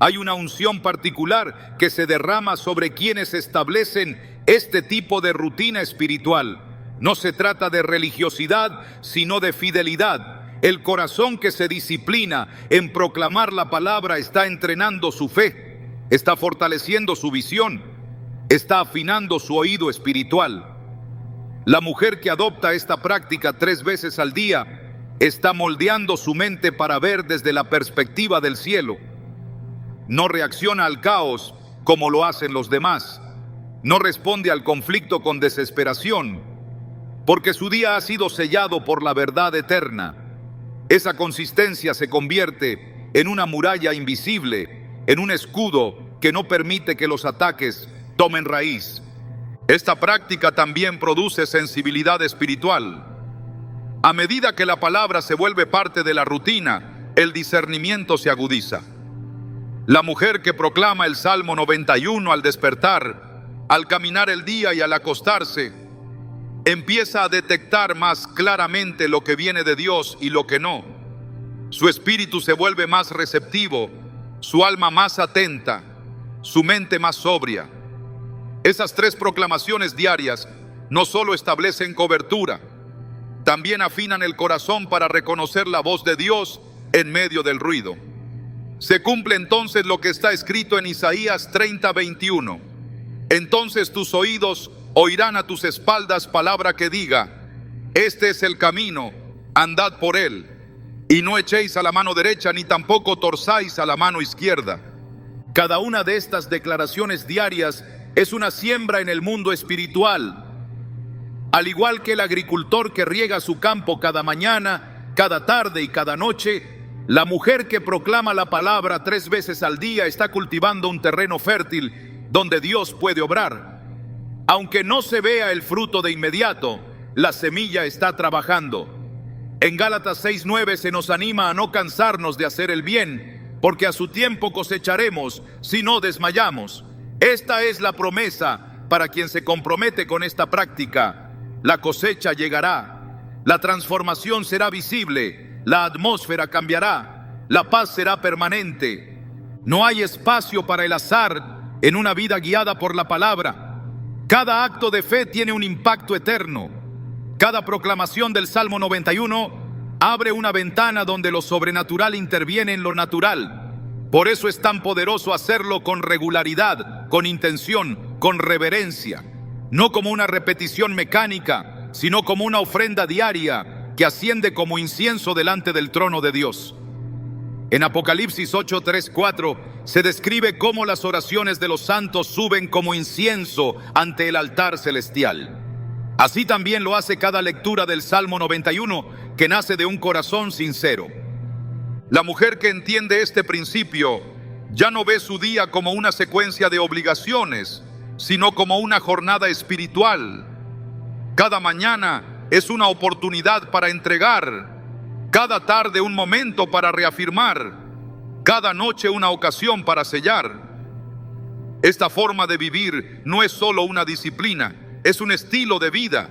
Hay una unción particular que se derrama sobre quienes establecen este tipo de rutina espiritual. No se trata de religiosidad, sino de fidelidad. El corazón que se disciplina en proclamar la palabra está entrenando su fe, está fortaleciendo su visión, está afinando su oído espiritual. La mujer que adopta esta práctica 3 veces al día está moldeando su mente para ver desde la perspectiva del cielo. No reacciona al caos como lo hacen los demás. No responde al conflicto con desesperación, porque su día ha sido sellado por la verdad eterna. Esa consistencia se convierte en una muralla invisible, en un escudo que no permite que los ataques tomen raíz. Esta práctica también produce sensibilidad espiritual. A medida que la palabra se vuelve parte de la rutina, el discernimiento se agudiza. La mujer que proclama el Salmo 91 al despertar, al caminar el día y al acostarse, empieza a detectar más claramente lo que viene de Dios y lo que no. Su espíritu se vuelve más receptivo, su alma más atenta, su mente más sobria. Esas 3 proclamaciones diarias no solo establecen cobertura, también afinan el corazón para reconocer la voz de Dios en medio del ruido. Se cumple entonces lo que está escrito en Isaías 30:21. Entonces tus oídos oirán a tus espaldas palabra que diga: este es el camino, andad por él, y no echéis a la mano derecha ni tampoco torzáis a la mano izquierda. Cada una de estas declaraciones diarias es una siembra en el mundo espiritual. Al igual que el agricultor que riega su campo cada mañana, cada tarde y cada noche, La mujer que proclama la palabra 3 veces al día está cultivando un terreno fértil donde Dios puede obrar. Aunque no se vea el fruto de inmediato, la semilla está trabajando. En Gálatas 6:9 se nos anima a no cansarnos de hacer el bien, porque a su tiempo cosecharemos si no desmayamos. Esta es la promesa para quien se compromete con esta práctica. La cosecha llegará, la transformación será visible, la atmósfera cambiará, la paz será permanente. No hay espacio para el azar en una vida guiada por la palabra. Cada acto de fe tiene un impacto eterno. Cada proclamación del Salmo 91 abre una ventana donde lo sobrenatural interviene en lo natural. Por eso es tan poderoso hacerlo con regularidad, con intención, con reverencia. No como una repetición mecánica, sino como una ofrenda diaria que asciende como incienso delante del trono de Dios. En Apocalipsis 8:3-4 se describe cómo las oraciones de los santos suben como incienso ante el altar celestial. Así también lo hace cada lectura del Salmo 91, que nace de un corazón sincero. La mujer que entiende este principio ya no ve su día como una secuencia de obligaciones, sino como una jornada espiritual. Cada mañana es una oportunidad para entregar, cada tarde un momento para reafirmar, cada noche una ocasión para sellar. Esta forma de vivir no es solo una disciplina, es un estilo de vida.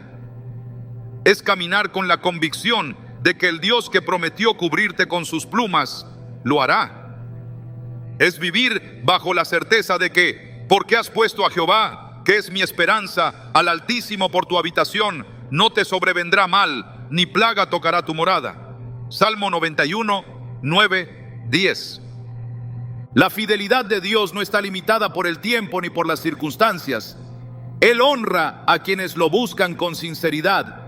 Es caminar con la convicción de que el Dios que prometió cubrirte con sus plumas, lo hará. Es vivir bajo la certeza de que, porque has puesto a Jehová, que es mi esperanza, al Altísimo por tu habitación, no te sobrevendrá mal, ni plaga tocará tu morada. Salmo 91, 9, 10. La fidelidad de Dios no está limitada por el tiempo ni por las circunstancias. Él honra a quienes lo buscan con sinceridad.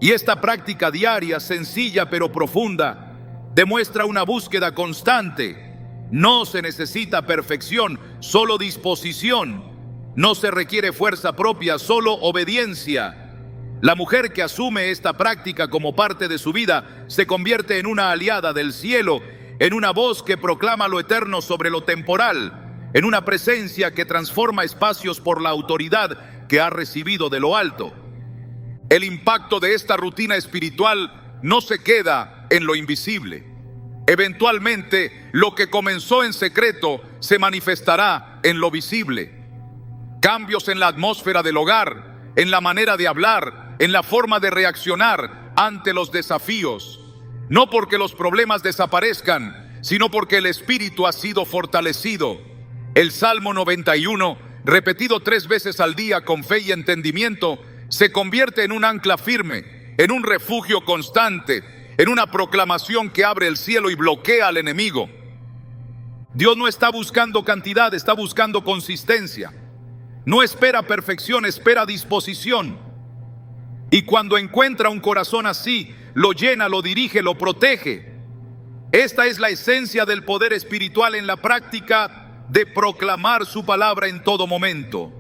Y esta práctica diaria, sencilla pero profunda, demuestra una búsqueda constante. No se necesita perfección, solo disposición. No se requiere fuerza propia, solo obediencia. La mujer que asume esta práctica como parte de su vida se convierte en una aliada del cielo, en una voz que proclama lo eterno sobre lo temporal, en una presencia que transforma espacios por la autoridad que ha recibido de lo alto. El impacto de esta rutina espiritual no se queda en lo invisible. Eventualmente, lo que comenzó en secreto se manifestará en lo visible. Cambios en la atmósfera del hogar, en la manera de hablar, en la forma de reaccionar ante los desafíos. No porque los problemas desaparezcan, sino porque el espíritu ha sido fortalecido. El Salmo 91, repetido 3 veces al día con fe y entendimiento, se convierte en un ancla firme, en un refugio constante, en una proclamación que abre el cielo y bloquea al enemigo. Dios no está buscando cantidad, está buscando consistencia. No espera perfección, espera disposición. Y cuando encuentra un corazón así, lo llena, lo dirige, lo protege. Esta es la esencia del poder espiritual en la práctica de proclamar su palabra en todo momento.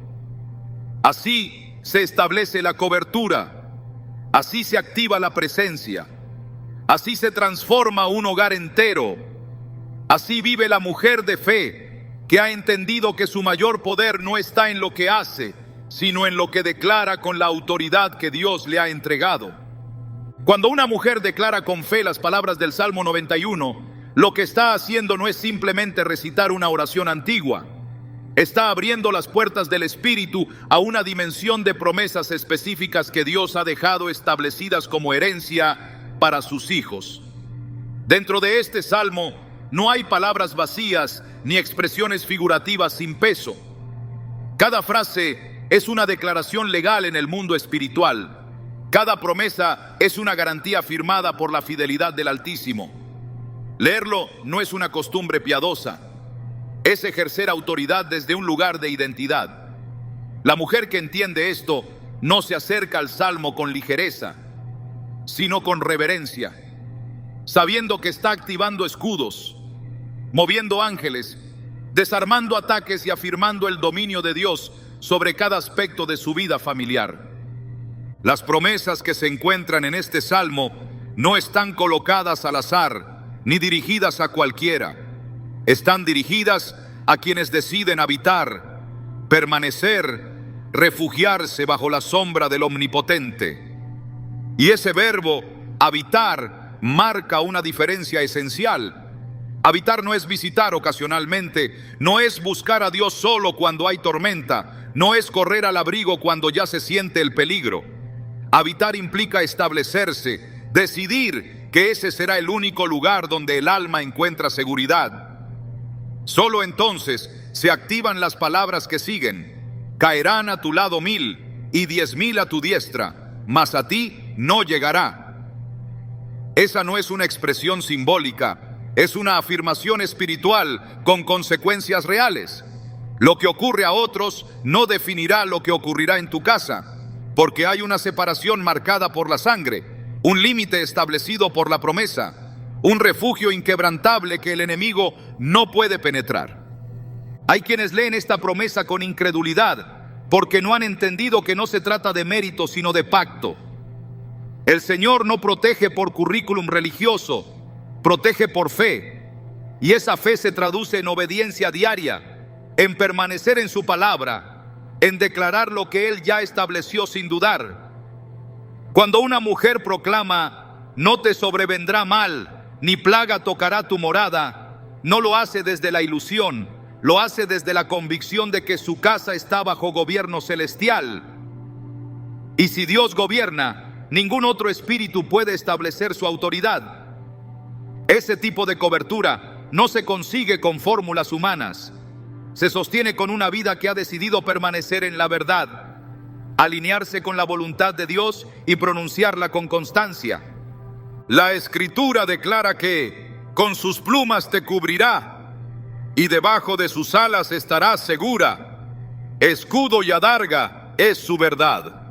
Así se establece la cobertura, así se activa la presencia, así se transforma un hogar entero, así vive la mujer de fe que ha entendido que su mayor poder no está en lo que hace, sino en lo que declara con la autoridad que Dios le ha entregado. Cuando una mujer declara con fe las palabras del Salmo 91, lo que está haciendo no es simplemente recitar una oración antigua. Está abriendo las puertas del Espíritu a una dimensión de promesas específicas que Dios ha dejado establecidas como herencia para sus hijos. Dentro de este salmo no hay palabras vacías ni expresiones figurativas sin peso. Cada frase es una declaración legal en el mundo espiritual. Cada promesa es una garantía firmada por la fidelidad del Altísimo. Leerlo no es una costumbre piadosa, es ejercer autoridad desde un lugar de identidad. La mujer que entiende esto no se acerca al salmo con ligereza, sino con reverencia, sabiendo que está activando escudos, moviendo ángeles, desarmando ataques y afirmando el dominio de Dios sobre cada aspecto de su vida familiar. Las promesas que se encuentran en este salmo no están colocadas al azar, ni dirigidas a cualquiera. Están dirigidas a quienes deciden habitar, permanecer, refugiarse bajo la sombra del Omnipotente. Y ese verbo, habitar, marca una diferencia esencial. Habitar no es visitar ocasionalmente, no es buscar a Dios solo cuando hay tormenta, no es correr al abrigo cuando ya se siente el peligro. Habitar implica establecerse, decidir que ese será el único lugar donde el alma encuentra seguridad. Solo entonces se activan las palabras que siguen: caerán a tu lado 1000 y 10.000 a tu diestra, mas a ti no llegará. Esa no es una expresión simbólica, es una afirmación espiritual con consecuencias reales. Lo que ocurre a otros no definirá lo que ocurrirá en tu casa, porque hay una separación marcada por la sangre, un límite establecido por la promesa, un refugio inquebrantable que el enemigo no puede penetrar. Hay quienes leen esta promesa con incredulidad, porque no han entendido que no se trata de mérito, sino de pacto. El Señor no protege por currículum religioso, protege por fe, y esa fe se traduce en obediencia diaria, en permanecer en su palabra, en declarar lo que Él ya estableció sin dudar. Cuando una mujer proclama: no te sobrevendrá mal, ni plaga tocará tu morada, no lo hace desde la ilusión, lo hace desde la convicción de que su casa está bajo gobierno celestial. Y si Dios gobierna, ningún otro espíritu puede establecer su autoridad. Ese tipo de cobertura no se consigue con fórmulas humanas. Se sostiene con una vida que ha decidido permanecer en la verdad, alinearse con la voluntad de Dios y pronunciarla con constancia. La Escritura declara que con sus plumas te cubrirá y debajo de sus alas estarás segura. Escudo y adarga es su verdad.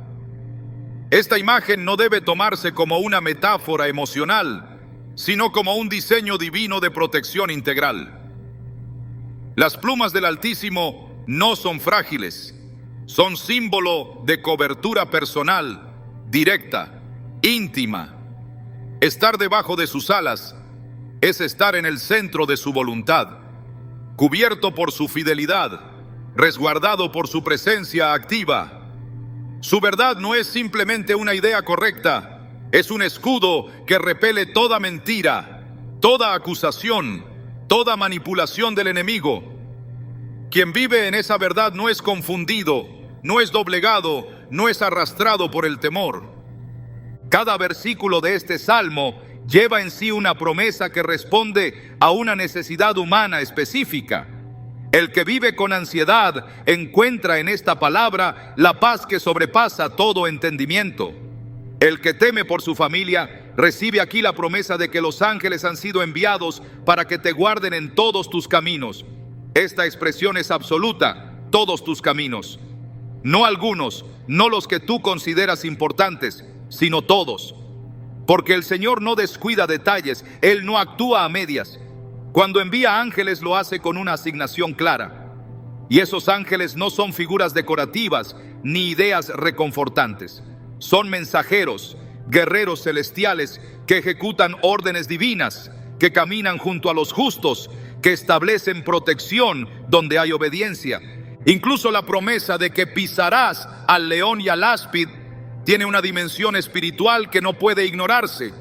Esta imagen no debe tomarse como una metáfora emocional, sino como un diseño divino de protección integral. Las plumas del Altísimo no son frágiles, son símbolo de cobertura personal, directa, íntima. Estar debajo de sus alas es estar en el centro de su voluntad, cubierto por su fidelidad, resguardado por su presencia activa. Su verdad no es simplemente una idea correcta, es un escudo que repele toda mentira, toda acusación, toda manipulación del enemigo. Quien vive en esa verdad no es confundido, no es doblegado, no es arrastrado por el temor. Cada versículo de este salmo lleva en sí una promesa que responde a una necesidad humana específica. El que vive con ansiedad encuentra en esta palabra la paz que sobrepasa todo entendimiento. El que teme por su familia recibe aquí la promesa de que los ángeles han sido enviados para que te guarden en todos tus caminos. Esta expresión es absoluta: todos tus caminos. No algunos, no los que tú consideras importantes, sino todos. Porque el Señor no descuida detalles, Él no actúa a medias. Cuando envía ángeles lo hace con una asignación clara. Y esos ángeles no son figuras decorativas ni ideas reconfortantes. Son mensajeros, guerreros celestiales que ejecutan órdenes divinas, que caminan junto a los justos, que establecen protección donde hay obediencia. Incluso la promesa de que pisarás al león y al áspid tiene una dimensión espiritual que no puede ignorarse.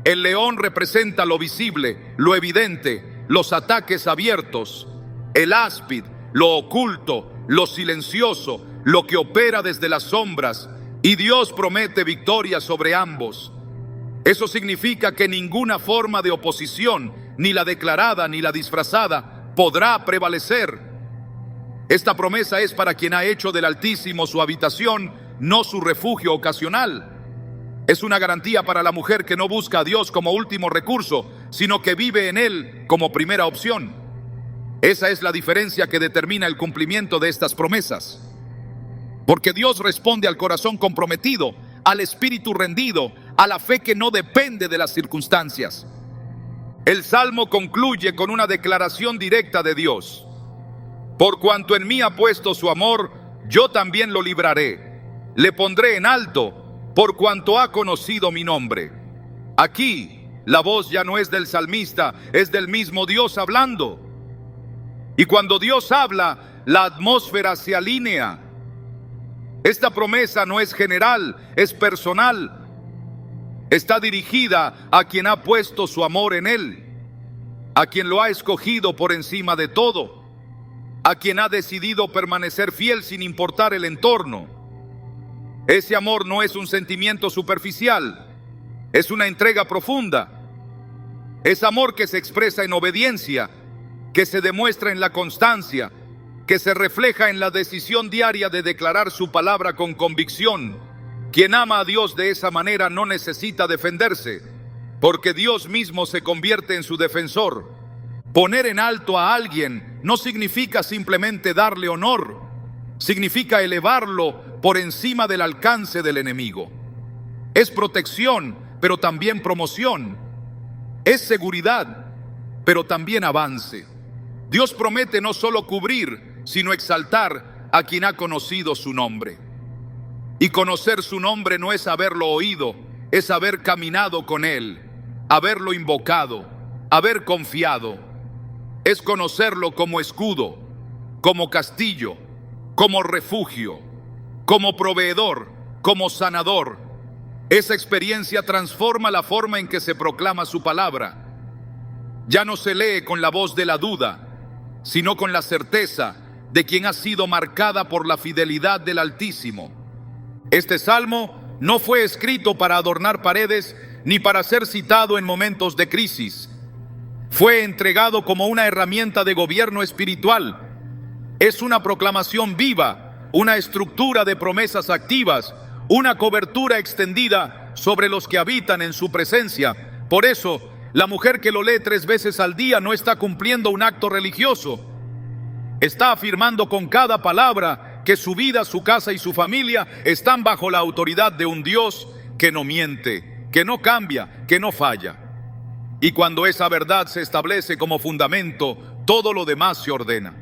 El león representa lo visible, lo evidente, los ataques abiertos. El áspid, lo oculto, lo silencioso, lo que opera desde las sombras. Y Dios promete victoria sobre ambos. Eso significa que ninguna forma de oposición, ni la declarada ni la disfrazada, podrá prevalecer. Esta promesa es para quien ha hecho del Altísimo su habitación, no su refugio ocasional. Es una garantía para la mujer que no busca a Dios como último recurso, sino que vive en Él como primera opción. Esa es la diferencia que determina el cumplimiento de estas promesas. Porque Dios responde al corazón comprometido, al espíritu rendido, a la fe que no depende de las circunstancias. El Salmo concluye con una declaración directa de Dios. Por cuanto en mí ha puesto su amor, yo también lo libraré. Le pondré en alto, por cuanto ha conocido mi nombre. Aquí, La voz ya no es del salmista, es del mismo Dios hablando. Y cuando Dios habla, la atmósfera se alinea. Esta promesa no es general, es personal. Está dirigida a quien ha puesto su amor en Él, a quien lo ha escogido por encima de todo, a quien ha decidido permanecer fiel sin importar el entorno. Ese amor no es un sentimiento superficial, es una entrega profunda. Es amor que se expresa en obediencia, que se demuestra en la constancia, que se refleja en la decisión diaria de declarar su palabra con convicción. Quien ama a Dios de esa manera no necesita defenderse, porque Dios mismo se convierte en su defensor. Poner en alto a alguien no significa simplemente darle honor, significa elevarlo por encima del alcance del enemigo. Es protección, pero también promoción. Es seguridad, pero también avance. Dios promete no solo cubrir, sino exaltar a quien ha conocido su nombre. Y conocer su nombre no es haberlo oído, es haber caminado con Él, haberlo invocado, haber confiado. Es conocerlo como escudo, como castillo, como refugio, como proveedor, como sanador. Esa experiencia transforma la forma en que se proclama su palabra. Ya no se lee con la voz de la duda, sino con la certeza de quien ha sido marcada por la fidelidad del Altísimo. Este salmo no fue escrito para adornar paredes ni para ser citado en momentos de crisis. Fue entregado como una herramienta de gobierno espiritual. Es una proclamación viva, una estructura de promesas activas, una cobertura extendida sobre los que habitan en su presencia. Por eso, la mujer que lo lee 3 veces al día no está cumpliendo un acto religioso. Está afirmando con cada palabra que su vida, su casa y su familia están bajo la autoridad de un Dios que no miente, que no cambia, que no falla. Y cuando esa verdad se establece como fundamento, todo lo demás se ordena.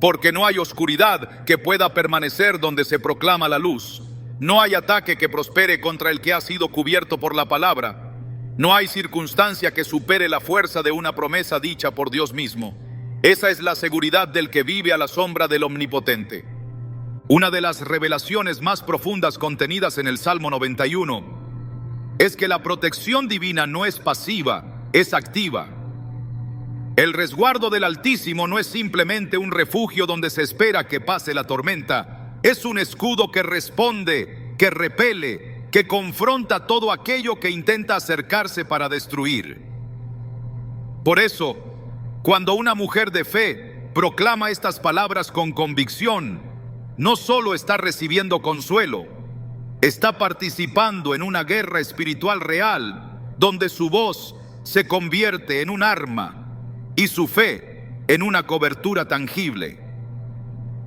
Porque no hay oscuridad que pueda permanecer donde se proclama la luz. No hay ataque que prospere contra el que ha sido cubierto por la palabra. No hay circunstancia que supere la fuerza de una promesa dicha por Dios mismo. Esa es la seguridad del que vive a la sombra del Omnipotente. Una de las revelaciones más profundas contenidas en el Salmo 91 es que la protección divina no es pasiva, es activa. El resguardo del Altísimo no es simplemente un refugio donde se espera que pase la tormenta. Es un escudo que responde, que repele, que confronta todo aquello que intenta acercarse para destruir. Por eso, cuando una mujer de fe proclama estas palabras con convicción, no solo está recibiendo consuelo, está participando en una guerra espiritual real, donde su voz se convierte en un arma y su fe en una cobertura tangible.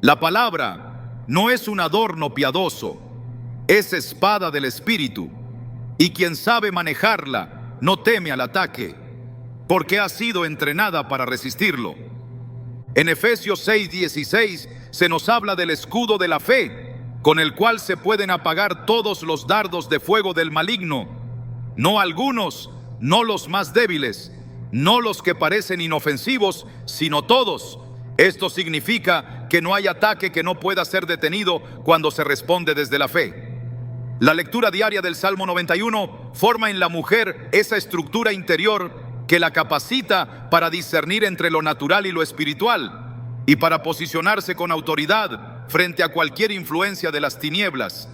La palabra no es un adorno piadoso, es espada del Espíritu, y quien sabe manejarla no teme al ataque, porque ha sido entrenada para resistirlo. En Efesios 6:16 se nos habla del escudo de la fe, con el cual se pueden apagar todos los dardos de fuego del maligno, no algunos, no los más débiles, no los que parecen inofensivos, sino todos. Esto significa que no hay ataque que no pueda ser detenido cuando se responde desde la fe. La lectura diaria del Salmo 91 forma en la mujer esa estructura interior que la capacita para discernir entre lo natural y lo espiritual y para posicionarse con autoridad frente a cualquier influencia de las tinieblas.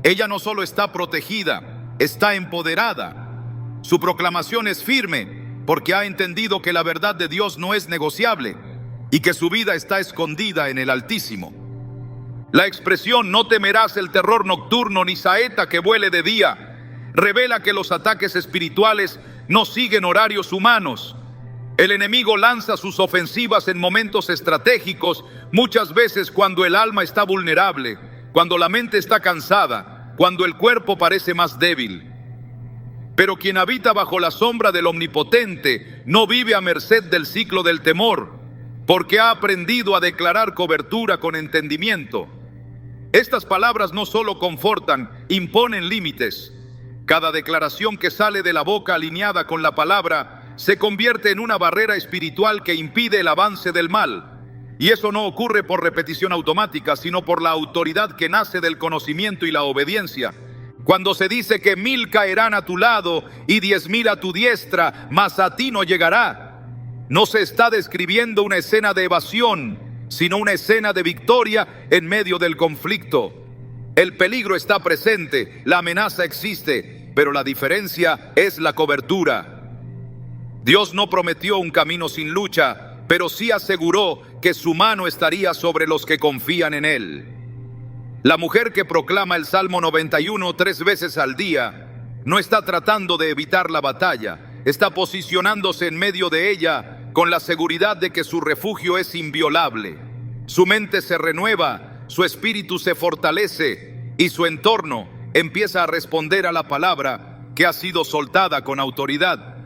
Ella no solo está protegida, está empoderada. Su proclamación es firme porque ha entendido que la verdad de Dios no es negociable y que su vida está escondida en el Altísimo. La expresión "no temerás el terror nocturno ni saeta que vuele de día" revela que los ataques espirituales no siguen horarios humanos. El enemigo lanza sus ofensivas en momentos estratégicos, muchas veces cuando el alma está vulnerable, cuando la mente está cansada, cuando el cuerpo parece más débil. Pero quien habita bajo la sombra del Omnipotente no vive a merced del ciclo del temor, porque ha aprendido a declarar cobertura con entendimiento. Estas palabras no solo confortan, imponen límites. Cada declaración que sale de la boca alineada con la palabra se convierte en una barrera espiritual que impide el avance del mal. Y eso no ocurre por repetición automática, sino por la autoridad que nace del conocimiento y la obediencia. Cuando se dice que 1000 caerán a tu lado y 10,000 a tu diestra, mas a ti no llegará, no se está describiendo una escena de evasión, sino una escena de victoria en medio del conflicto. El peligro está presente, la amenaza existe, pero la diferencia es la cobertura. Dios no prometió un camino sin lucha, pero sí aseguró que su mano estaría sobre los que confían en Él. La mujer que proclama el Salmo 91 3 veces al día no está tratando de evitar la batalla, está posicionándose en medio de ella con la seguridad de que su refugio es inviolable. Su mente se renueva, su espíritu se fortalece y su entorno empieza a responder a la palabra que ha sido soltada con autoridad.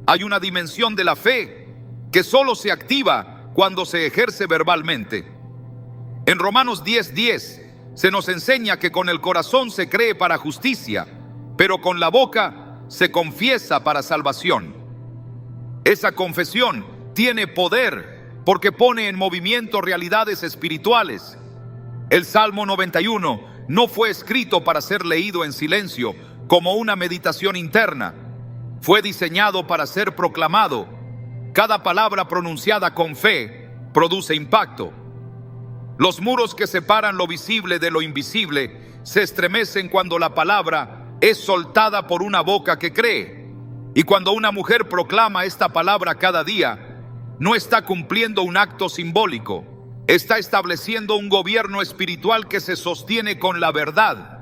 Hay una dimensión de la fe que solo se activa cuando se ejerce verbalmente. En Romanos 10:10 se nos enseña que con el corazón se cree para justicia, pero con la boca se confiesa para salvación. Esa confesión tiene poder porque pone en movimiento realidades espirituales. El Salmo 91 no fue escrito para ser leído en silencio como una meditación interna. Fue diseñado para ser proclamado. Cada palabra pronunciada con fe produce impacto. Los muros que separan lo visible de lo invisible se estremecen cuando la palabra es soltada por una boca que cree. Y cuando una mujer proclama esta palabra cada día, no está cumpliendo un acto simbólico, está estableciendo un gobierno espiritual que se sostiene con la verdad.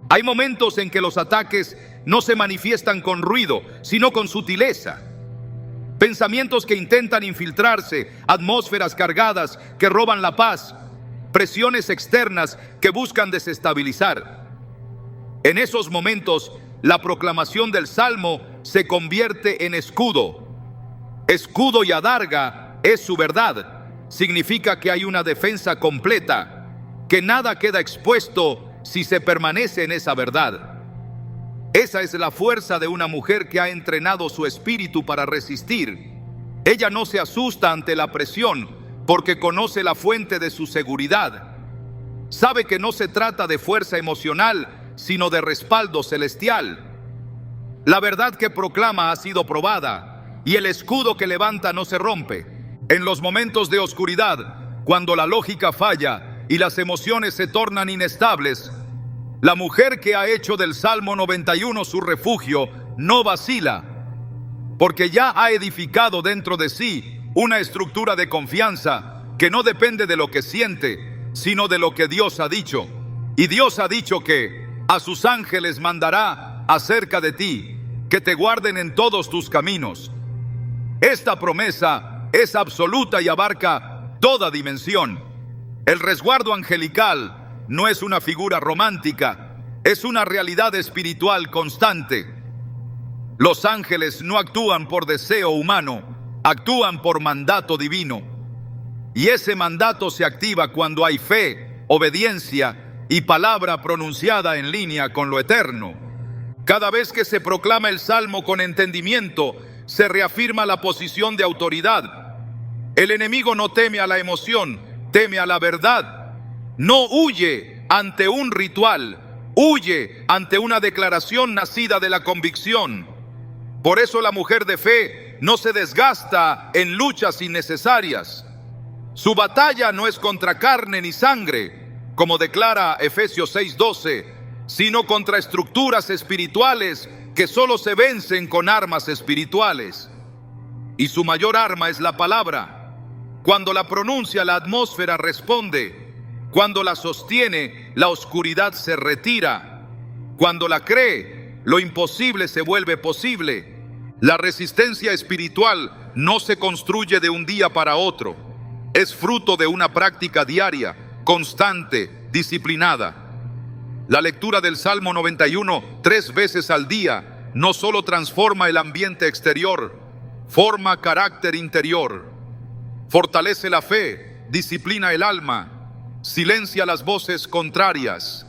Hay momentos en que los ataques no se manifiestan con ruido, sino con sutileza. Pensamientos que intentan infiltrarse, atmósferas cargadas que roban la paz, presiones externas que buscan desestabilizar. En esos momentos, la proclamación del Salmo se convierte en escudo. Escudo y adarga es su verdad. Significa que hay una defensa completa, que nada queda expuesto si se permanece en esa verdad. Esa es la fuerza de una mujer que ha entrenado su espíritu para resistir. Ella no se asusta ante la presión porque conoce la fuente de su seguridad. Sabe que no se trata de fuerza emocional, sino de respaldo celestial. La verdad que proclama ha sido probada y el escudo que levanta no se rompe. En los momentos de oscuridad, cuando la lógica falla y las emociones se tornan inestables, la mujer que ha hecho del Salmo 91 su refugio no vacila, porque ya ha edificado dentro de sí una estructura de confianza que no depende de lo que siente, sino de lo que Dios ha dicho. Y Dios ha dicho que a sus ángeles mandará acerca de ti, que te guarden en todos tus caminos. Esta promesa es absoluta y abarca toda dimensión. El resguardo angelical no es una figura romántica, es una realidad espiritual constante. Los ángeles no actúan por deseo humano, actúan por mandato divino. Y ese mandato se activa cuando hay fe, obediencia y palabra pronunciada en línea con lo eterno. Cada vez que se proclama el Salmo con entendimiento, se reafirma la posición de autoridad. El enemigo no teme a la emoción, teme a la verdad. No huye ante un ritual, huye ante una declaración nacida de la convicción. Por eso la mujer de fe no se desgasta en luchas innecesarias. Su batalla no es contra carne ni sangre, como declara Efesios 6:12, sino contra estructuras espirituales que solo se vencen con armas espirituales. Y su mayor arma es la palabra. Cuando la pronuncia, la atmósfera responde. Cuando la sostiene, la oscuridad se retira. Cuando la cree, lo imposible se vuelve posible. La resistencia espiritual no se construye de un día para otro. Es fruto de una práctica diaria, constante, disciplinada. La lectura del Salmo 91 3 veces al día no solo transforma el ambiente exterior, forma carácter interior. Fortalece la fe, disciplina el alma, silencia las voces contrarias.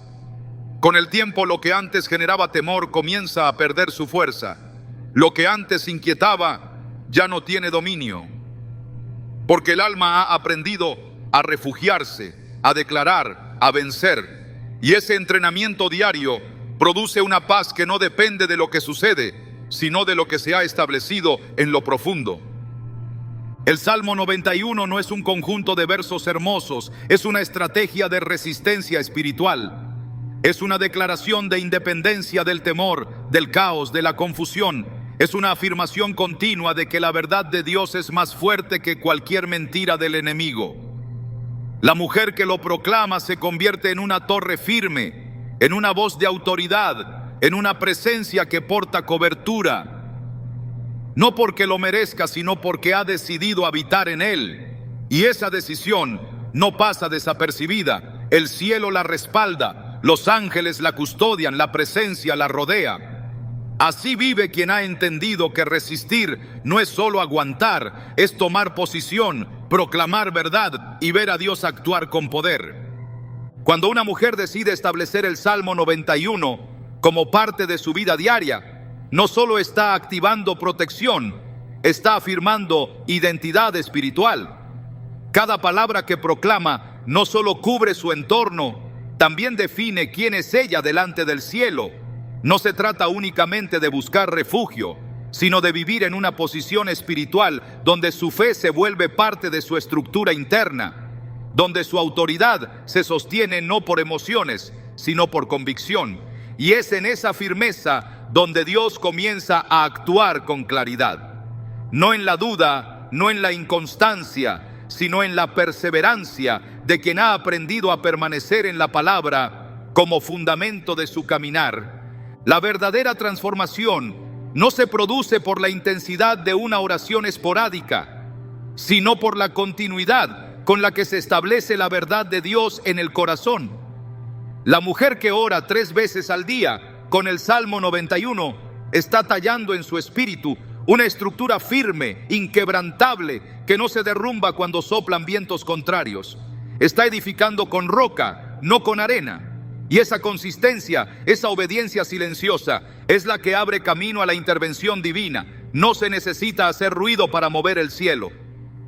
Con el tiempo, lo que antes generaba temor comienza a perder su fuerza. Lo que antes inquietaba ya no tiene dominio, porque el alma ha aprendido a refugiarse, a declarar, a vencer. Y ese entrenamiento diario produce una paz que no depende de lo que sucede, sino de lo que se ha establecido en lo profundo. El Salmo 91 no es un conjunto de versos hermosos, es una estrategia de resistencia espiritual. Es una declaración de independencia del temor, del caos, de la confusión. Es una afirmación continua de que la verdad de Dios es más fuerte que cualquier mentira del enemigo. La mujer que lo proclama se convierte en una torre firme, en una voz de autoridad, en una presencia que porta cobertura. No porque lo merezca, sino porque ha decidido habitar en él. Y esa decisión no pasa desapercibida. El cielo la respalda, los ángeles la custodian, la presencia la rodea. Así vive quien ha entendido que resistir no es solo aguantar, es tomar posición, proclamar verdad y ver a Dios actuar con poder. Cuando una mujer decide establecer el Salmo 91 como parte de su vida diaria, no solo está activando protección, está afirmando identidad espiritual. Cada palabra que proclama no solo cubre su entorno, también define quién es ella delante del cielo. No se trata únicamente de buscar refugio, sino de vivir en una posición espiritual donde su fe se vuelve parte de su estructura interna, donde su autoridad se sostiene no por emociones, sino por convicción. Y es en esa firmeza donde Dios comienza a actuar con claridad. No en la duda, no en la inconstancia, sino en la perseverancia de quien ha aprendido a permanecer en la palabra como fundamento de su caminar. La verdadera transformación no se produce por la intensidad de una oración esporádica, sino por la continuidad con la que se establece la verdad de Dios en el corazón. La mujer que ora 3 veces al día con el Salmo 91 está tallando en su espíritu una estructura firme, inquebrantable, que no se derrumba cuando soplan vientos contrarios. Está edificando con roca, no con arena. Y esa consistencia, esa obediencia silenciosa, es la que abre camino a la intervención divina. No se necesita hacer ruido para mover el cielo.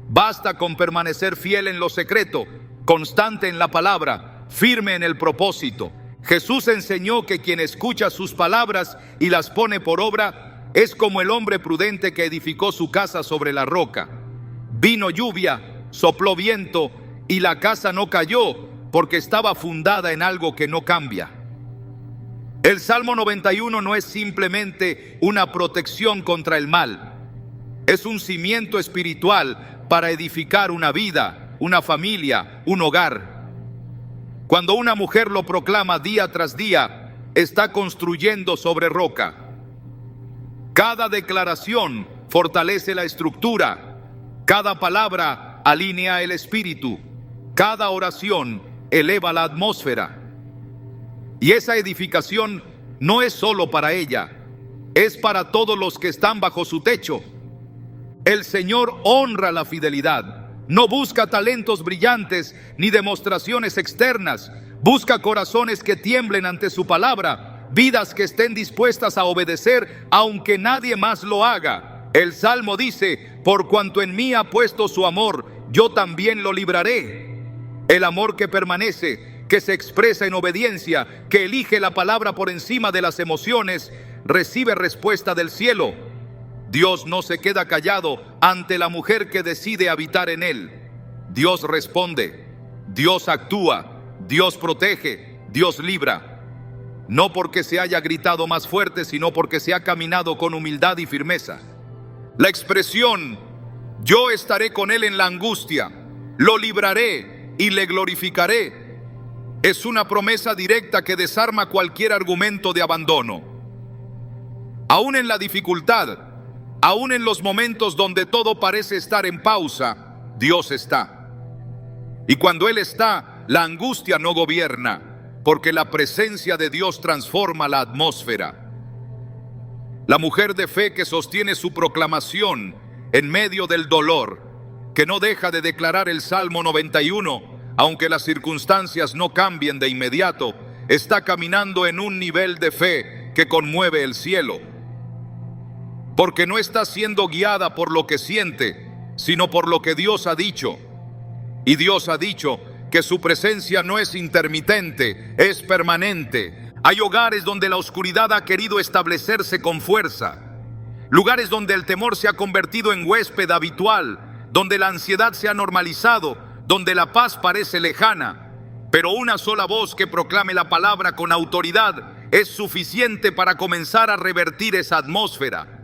Basta con permanecer fiel en lo secreto, constante en la palabra, firme en el propósito. Jesús enseñó que quien escucha sus palabras y las pone por obra es como el hombre prudente que edificó su casa sobre la roca. Vino lluvia, sopló viento y la casa no cayó porque estaba fundada en algo que no cambia. El Salmo 91 no es simplemente una protección contra el mal. Es un cimiento espiritual para edificar una vida, una familia, un hogar. Cuando una mujer lo proclama día tras día, está construyendo sobre roca. Cada declaración fortalece la estructura, cada palabra alinea el espíritu, cada oración eleva la atmósfera. Y esa edificación no es solo para ella, es para todos los que están bajo su techo. El Señor honra la fidelidad. No busca talentos brillantes ni demostraciones externas. Busca corazones que tiemblen ante su palabra, vidas que estén dispuestas a obedecer aunque nadie más lo haga. El Salmo dice: por cuanto en mí ha puesto su amor, yo también lo libraré. El amor que permanece, que se expresa en obediencia, que elige la palabra por encima de las emociones, recibe respuesta del cielo. Dios no se queda callado ante la mujer que decide habitar en él. Dios responde, Dios actúa, Dios protege, Dios libra. No porque se haya gritado más fuerte, sino porque se ha caminado con humildad y firmeza. La expresión, yo estaré con él en la angustia, lo libraré y le glorificaré, es una promesa directa que desarma cualquier argumento de abandono. Aún en la dificultad, aún en los momentos donde todo parece estar en pausa, Dios está. Y cuando Él está, la angustia no gobierna, porque la presencia de Dios transforma la atmósfera. La mujer de fe que sostiene su proclamación en medio del dolor, que no deja de declarar el Salmo 91, aunque las circunstancias no cambien de inmediato, está caminando en un nivel de fe que conmueve el cielo, porque no está siendo guiada por lo que siente, sino por lo que Dios ha dicho. Y Dios ha dicho que su presencia no es intermitente, es permanente. Hay hogares donde la oscuridad ha querido establecerse con fuerza, lugares donde el temor se ha convertido en huésped habitual, donde la ansiedad se ha normalizado, donde la paz parece lejana. Pero una sola voz que proclame la palabra con autoridad es suficiente para comenzar a revertir esa atmósfera.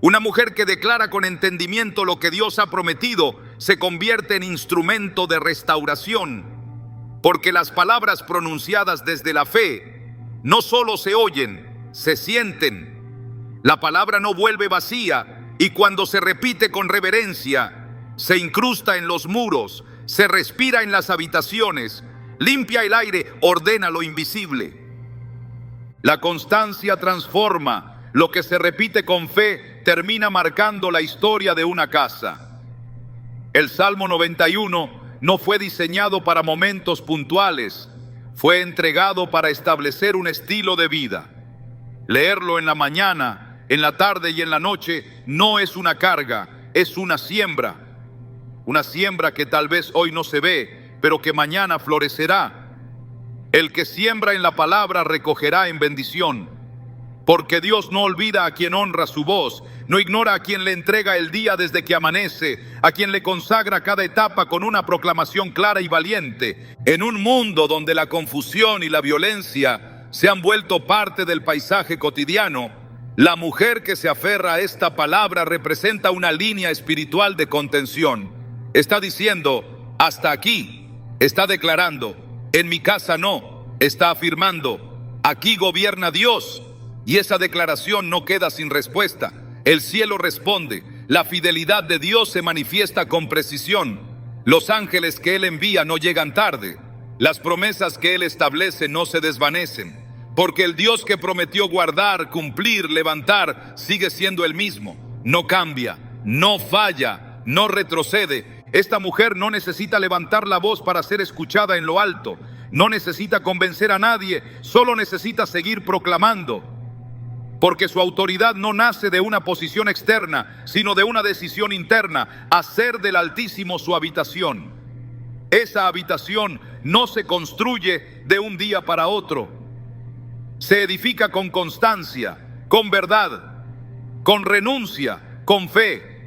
Una mujer que declara con entendimiento lo que Dios ha prometido se convierte en instrumento de restauración, porque las palabras pronunciadas desde la fe no solo se oyen, se sienten. La palabra no vuelve vacía y cuando se repite con reverencia, se incrusta en los muros, se respira en las habitaciones, limpia el aire, ordena lo invisible. La constancia transforma. Lo que se repite con fe termina marcando la historia de una casa. El Salmo 91 no fue diseñado para momentos puntuales, fue entregado para establecer un estilo de vida. Leerlo en la mañana, en la tarde y en la noche no es una carga, es una siembra que tal vez hoy no se ve, pero que mañana florecerá. El que siembra en la palabra recogerá en bendición. Porque Dios no olvida a quien honra su voz, no ignora a quien le entrega el día desde que amanece, a quien le consagra cada etapa con una proclamación clara y valiente. En un mundo donde la confusión y la violencia se han vuelto parte del paisaje cotidiano, la mujer que se aferra a esta palabra representa una línea espiritual de contención. Está diciendo, hasta aquí. Está declarando, en mi casa no. Está afirmando, aquí gobierna Dios. Y esa declaración no queda sin respuesta. El cielo responde. La fidelidad de Dios se manifiesta con precisión. Los ángeles que Él envía no llegan tarde. Las promesas que Él establece no se desvanecen. Porque el Dios que prometió guardar, cumplir, levantar, sigue siendo el mismo. No cambia, no falla, no retrocede. Esta mujer no necesita levantar la voz para ser escuchada en lo alto. No necesita convencer a nadie, solo necesita seguir proclamando. Porque su autoridad no nace de una posición externa, sino de una decisión interna, hacer del Altísimo su habitación. Esa habitación no se construye de un día para otro. Se edifica con constancia, con verdad, con renuncia, con fe.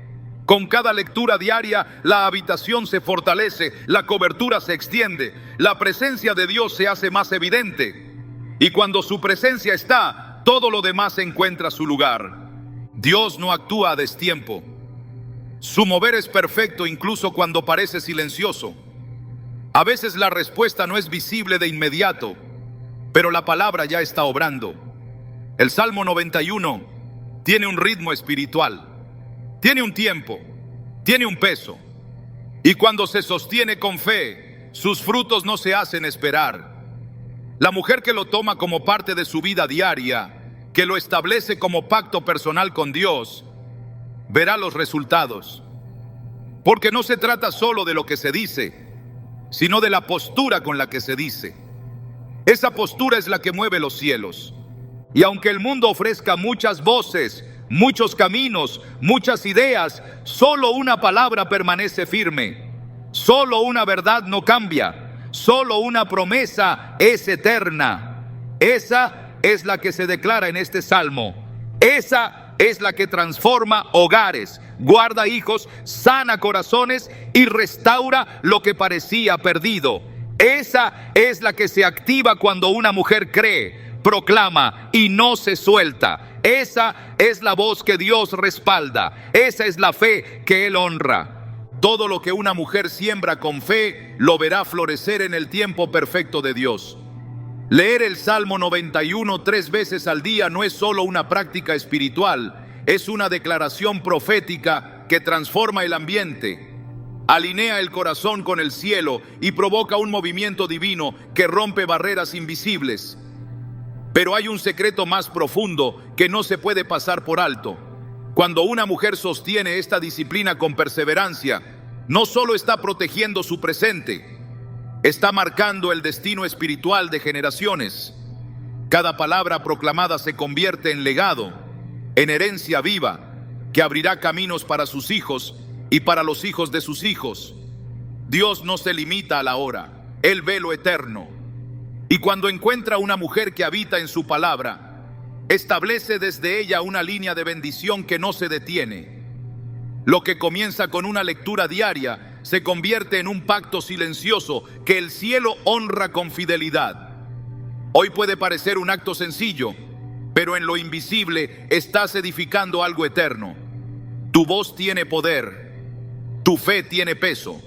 Con cada lectura diaria, la habitación se fortalece, la cobertura se extiende, la presencia de Dios se hace más evidente. Y cuando su presencia está, todo lo demás encuentra su lugar. Dios no actúa a destiempo. Su mover es perfecto incluso cuando parece silencioso. A veces la respuesta no es visible de inmediato, pero la palabra ya está obrando. El Salmo 91 tiene un ritmo espiritual, tiene un tiempo, tiene un peso. Y cuando se sostiene con fe, sus frutos no se hacen esperar. La mujer que lo toma como parte de su vida diaria, que lo establece como pacto personal con Dios, verá los resultados. Porque no se trata solo de lo que se dice, sino de la postura con la que se dice. Esa postura es la que mueve los cielos. Y aunque el mundo ofrezca muchas voces, muchos caminos, muchas ideas, solo una palabra permanece firme. Solo una verdad no cambia. Solo una promesa es eterna. Esa es la que se declara en este salmo. Esa es la que transforma hogares, guarda hijos, sana corazones y restaura lo que parecía perdido. Esa es la que se activa cuando una mujer cree, proclama y no se suelta. Esa es la voz que Dios respalda. Esa es la fe que Él honra. Todo lo que una mujer siembra con fe, lo verá florecer en el tiempo perfecto de Dios. Leer el Salmo 91 3 veces al día no es solo una práctica espiritual, es una declaración profética que transforma el ambiente, alinea el corazón con el cielo y provoca un movimiento divino que rompe barreras invisibles. Pero hay un secreto más profundo que no se puede pasar por alto. Cuando una mujer sostiene esta disciplina con perseverancia, no solo está protegiendo su presente, está marcando el destino espiritual de generaciones. Cada palabra proclamada se convierte en legado, en herencia viva, que abrirá caminos para sus hijos y para los hijos de sus hijos. Dios no se limita a la hora, Él ve lo eterno. Y cuando encuentra una mujer que habita en su palabra, establece desde ella una línea de bendición que no se detiene. Lo que comienza con una lectura diaria se convierte en un pacto silencioso que el cielo honra con fidelidad. Hoy puede parecer un acto sencillo, pero en lo invisible estás edificando algo eterno. Tu voz tiene poder, tu fe tiene peso,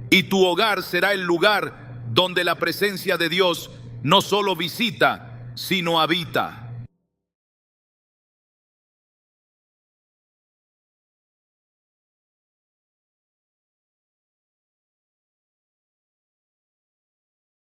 y tu hogar será el lugar donde la presencia de Dios no solo visita, sino habita.